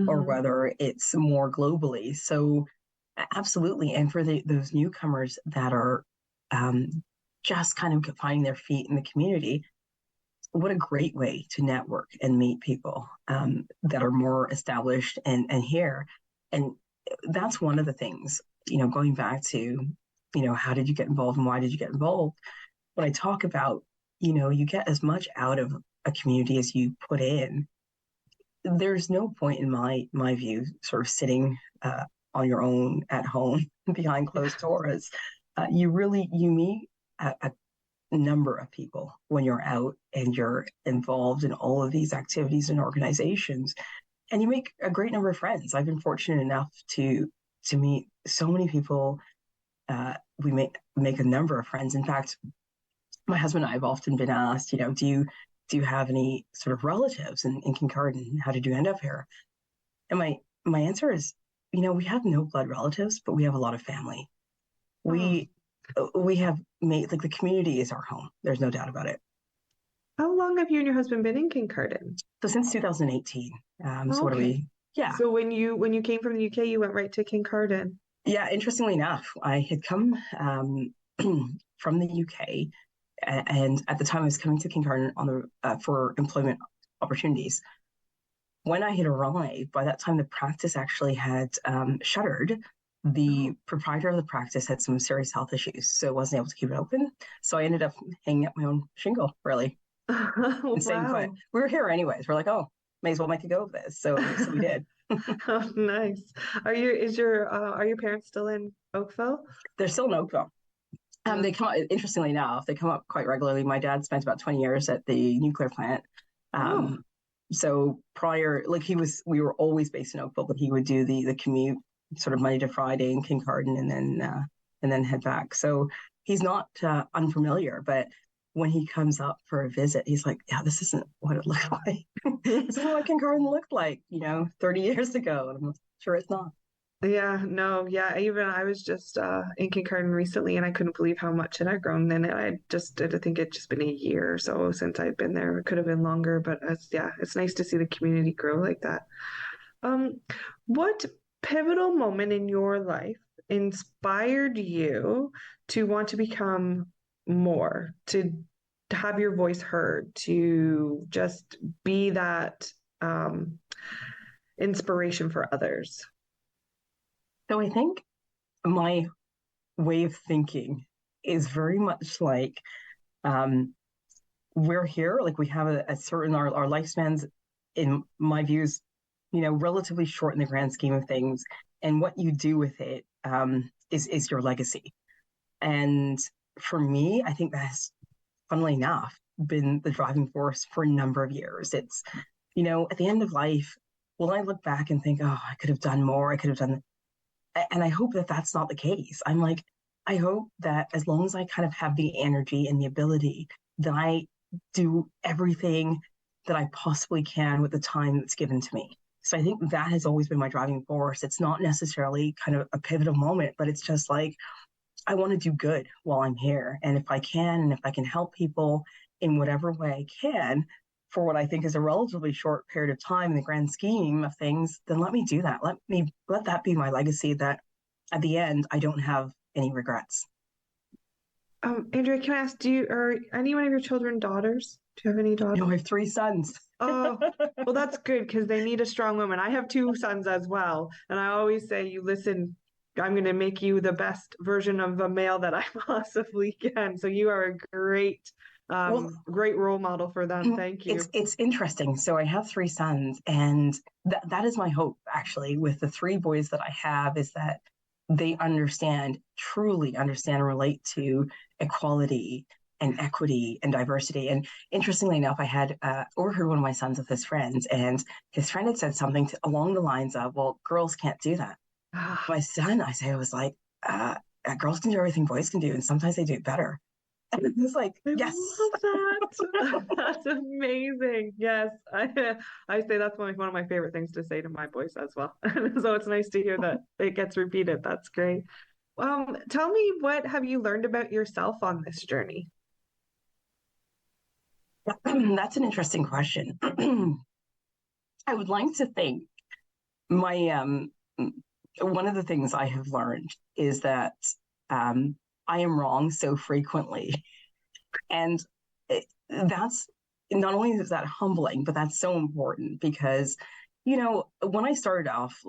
or whether it's more globally. So absolutely. And for those newcomers that are just kind of finding their feet in the community, what a great way to network and meet people that are more established and here. And that's one of the things, going back to, how did you get involved and why did you get involved? When I talk about, you get as much out of a community as you put in, there's no point in my view, sort of sitting on your own at home behind closed doors. You meet a number of people when you're out and you're involved in all of these activities and organizations, and you make a great number of friends. I've been fortunate enough to meet so many people. We make a number of friends. In fact, my husband and I have often been asked, do you have any sort of relatives in Kincardine? How did you end up here? And my answer is, we have no blood relatives, but we have a lot of family. We have made, the community is our home. There's no doubt about it. How long have you and your husband been in Kincardine? So since 2018. So what are we? Yeah. So when you came from the UK, you went right to Kincardine. Yeah. Interestingly enough, I had come from the UK, and at the time I was coming to Kincardine for employment opportunities. When I had arrived, by that time the practice actually had shuttered, the proprietor of the practice had some serious health issues, so wasn't able to keep it open. So I ended up hanging up my own shingle, really. And staying put. We were here anyways. We're like, oh, may as well make a go of this. So we did. Oh, nice. Are your parents still in Oakville? They're still in Oakville. They come up, interestingly enough, they come up quite regularly. My dad spent about 20 years at the nuclear plant. So prior, like we were always based in Oakville, but he would do the commute sort of Monday to Friday in Kincardine and then head back. So he's not unfamiliar, but when he comes up for a visit, he's like, yeah, this isn't what it looked like. This isn't what Kincardine looked like, 30 years ago. And I'm sure it's not. Yeah, no, yeah. Even I was just in Kincardine recently, and I couldn't believe how much it had grown. Then I think it's just been a year or so since I've been there. It could have been longer, but it's nice to see the community grow like that. What pivotal moment in your life inspired you to want to become more, to have your voice heard, to just be that inspiration for others? So I think my way of thinking is very much like we're here, like we have a certain, our lifespans, in my views, relatively short in the grand scheme of things. And what you do with it is your legacy. And for me, I think that's, funnily enough, been the driving force for a number of years. It's, at the end of life, will I look back and think, oh, I could have done more, I could have done. And I hope that that's not the case. I'm like, I hope that as long as I kind of have the energy and the ability, that I do everything that I possibly can with the time that's given to me. So I think that has always been my driving force. It's not necessarily kind of a pivotal moment, but it's just like, I want to do good while I'm here. And if I can, and if I can help people in whatever way I can, for what I think is a relatively short period of time in the grand scheme of things, then let me do that. Let that be my legacy, that at the end, I don't have any regrets. Andrea, can I ask, are any one of your children daughters? Do you have any daughters? No, I have 3 sons. Oh, well, that's good, because they need a strong woman. I have 2 sons as well. And I always say, I'm going to make you the best version of a male that I possibly can. So you are a great role model for them. Thank you. It's interesting. So I have 3 sons, and that is my hope, actually, with the 3 boys that I have, is that they truly understand and relate to equality and equity and diversity. And interestingly enough, I had overheard one of my sons with his friends, and his friend had said something along the lines of, well, girls can't do that. My son, girls can do everything boys can do, and sometimes they do it better. And it's like, yes. Love that. That's amazing. Yes. I say that's one of my favorite things to say to my boys as well. So it's nice to hear that it gets repeated. That's great. Tell me, what have you learned about yourself on this journey? That's an interesting question. I would like to think one of the things I have learned is that I am wrong so frequently. And that's, not only is that humbling, but that's so important because, when I started off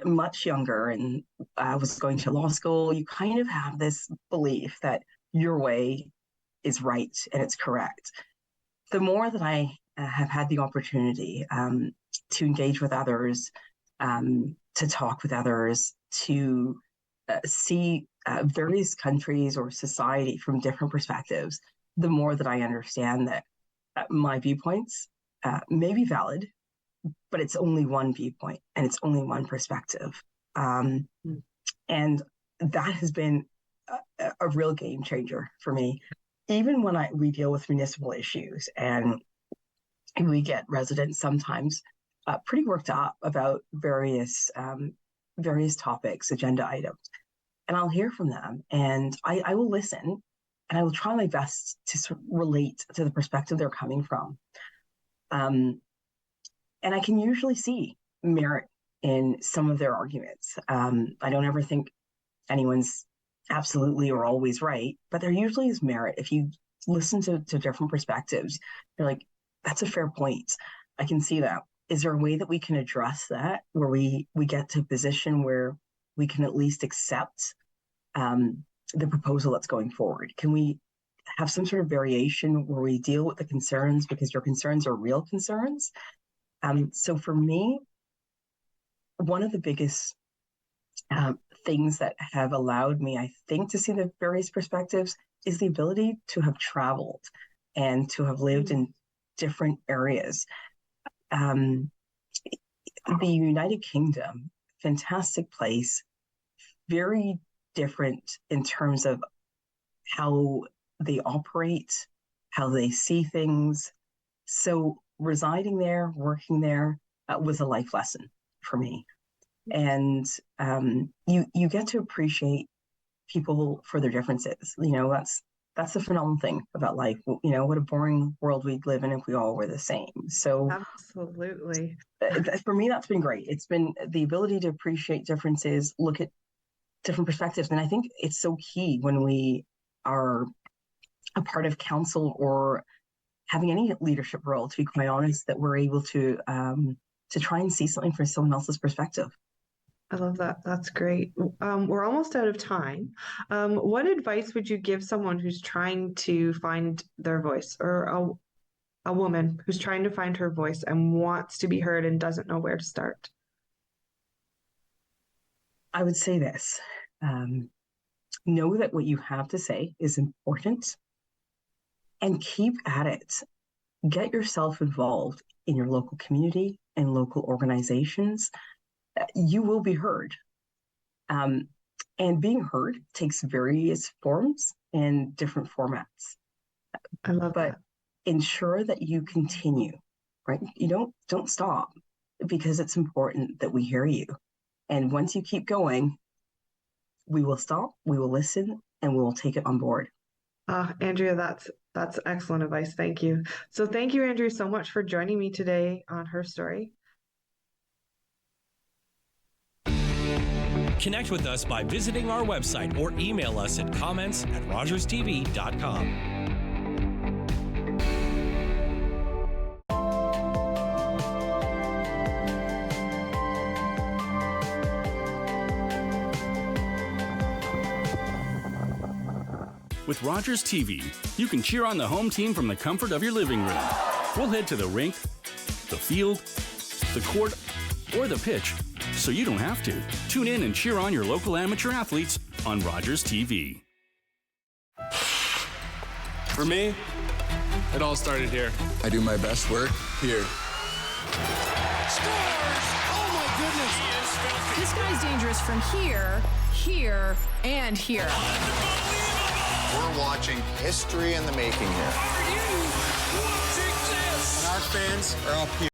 much younger and I was going to law school, you kind of have this belief that your way is right and it's correct. The more that I have had the opportunity to engage with others, to talk with others, to see various countries or society from different perspectives, the more that I understand that my viewpoints may be valid, but it's only one viewpoint and it's only one perspective. And that has been a real game changer for me. Even when we deal with municipal issues and we get residents sometimes pretty worked up about various topics, agenda items. And I'll hear from them and I will listen and I will try my best to sort of relate to the perspective they're coming from. And I can usually see merit in some of their arguments. I don't ever think anyone's absolutely or always right, but there usually is merit. If you listen to different perspectives, you're like, that's a fair point. I can see that. Is there a way that we can address that where we get to a position where we can at least accept the proposal that's going forward? Can we have some sort of variation where we deal with the concerns because your concerns are real concerns? So for me, one of the biggest things that have allowed me, I think, to see the various perspectives is the ability to have traveled and to have lived in different areas. The United Kingdom, fantastic place, very different in terms of how they operate, how they see things. So residing there, working there, was a life lesson for me. And you get to appreciate people for their differences. That's the phenomenal thing about life. What a boring world we'd live in if we all were the same. So absolutely, for me, that's been great. It's been the ability to appreciate differences, look at different perspectives. And I think it's so key when we are a part of council or having any leadership role, to be quite honest, that we're able to try and see something from someone else's perspective. I love that. That's great. We're almost out of time. What advice would you give someone who's trying to find their voice, or a woman who's trying to find her voice and wants to be heard and doesn't know where to start? I would say this. Know that what you have to say is important and keep at it. Get yourself involved in your local community and local organizations. You will be heard. And being heard takes various forms and different formats. I love that. Ensure that you continue, right? You don't stop, because it's important that we hear you. And once you keep going, we will stop, we will listen, and we will take it on board. Andrea, that's excellent advice. Thank you. So thank you, Andrea, so much for joining me today on Her Story. Connect with us by visiting our website or email us at comments@rogerstv.com. With Rogers TV, you can cheer on the home team from the comfort of your living room. We'll head to the rink, the field, the court, or the pitch, so you don't have to. Tune in and cheer on your local amateur athletes on Rogers TV. For me, it all started here. I do my best work here. Scores! Oh my goodness! This guy's dangerous from here, here, and here. We're watching history in the making here. Are you watching this? And our fans are up here.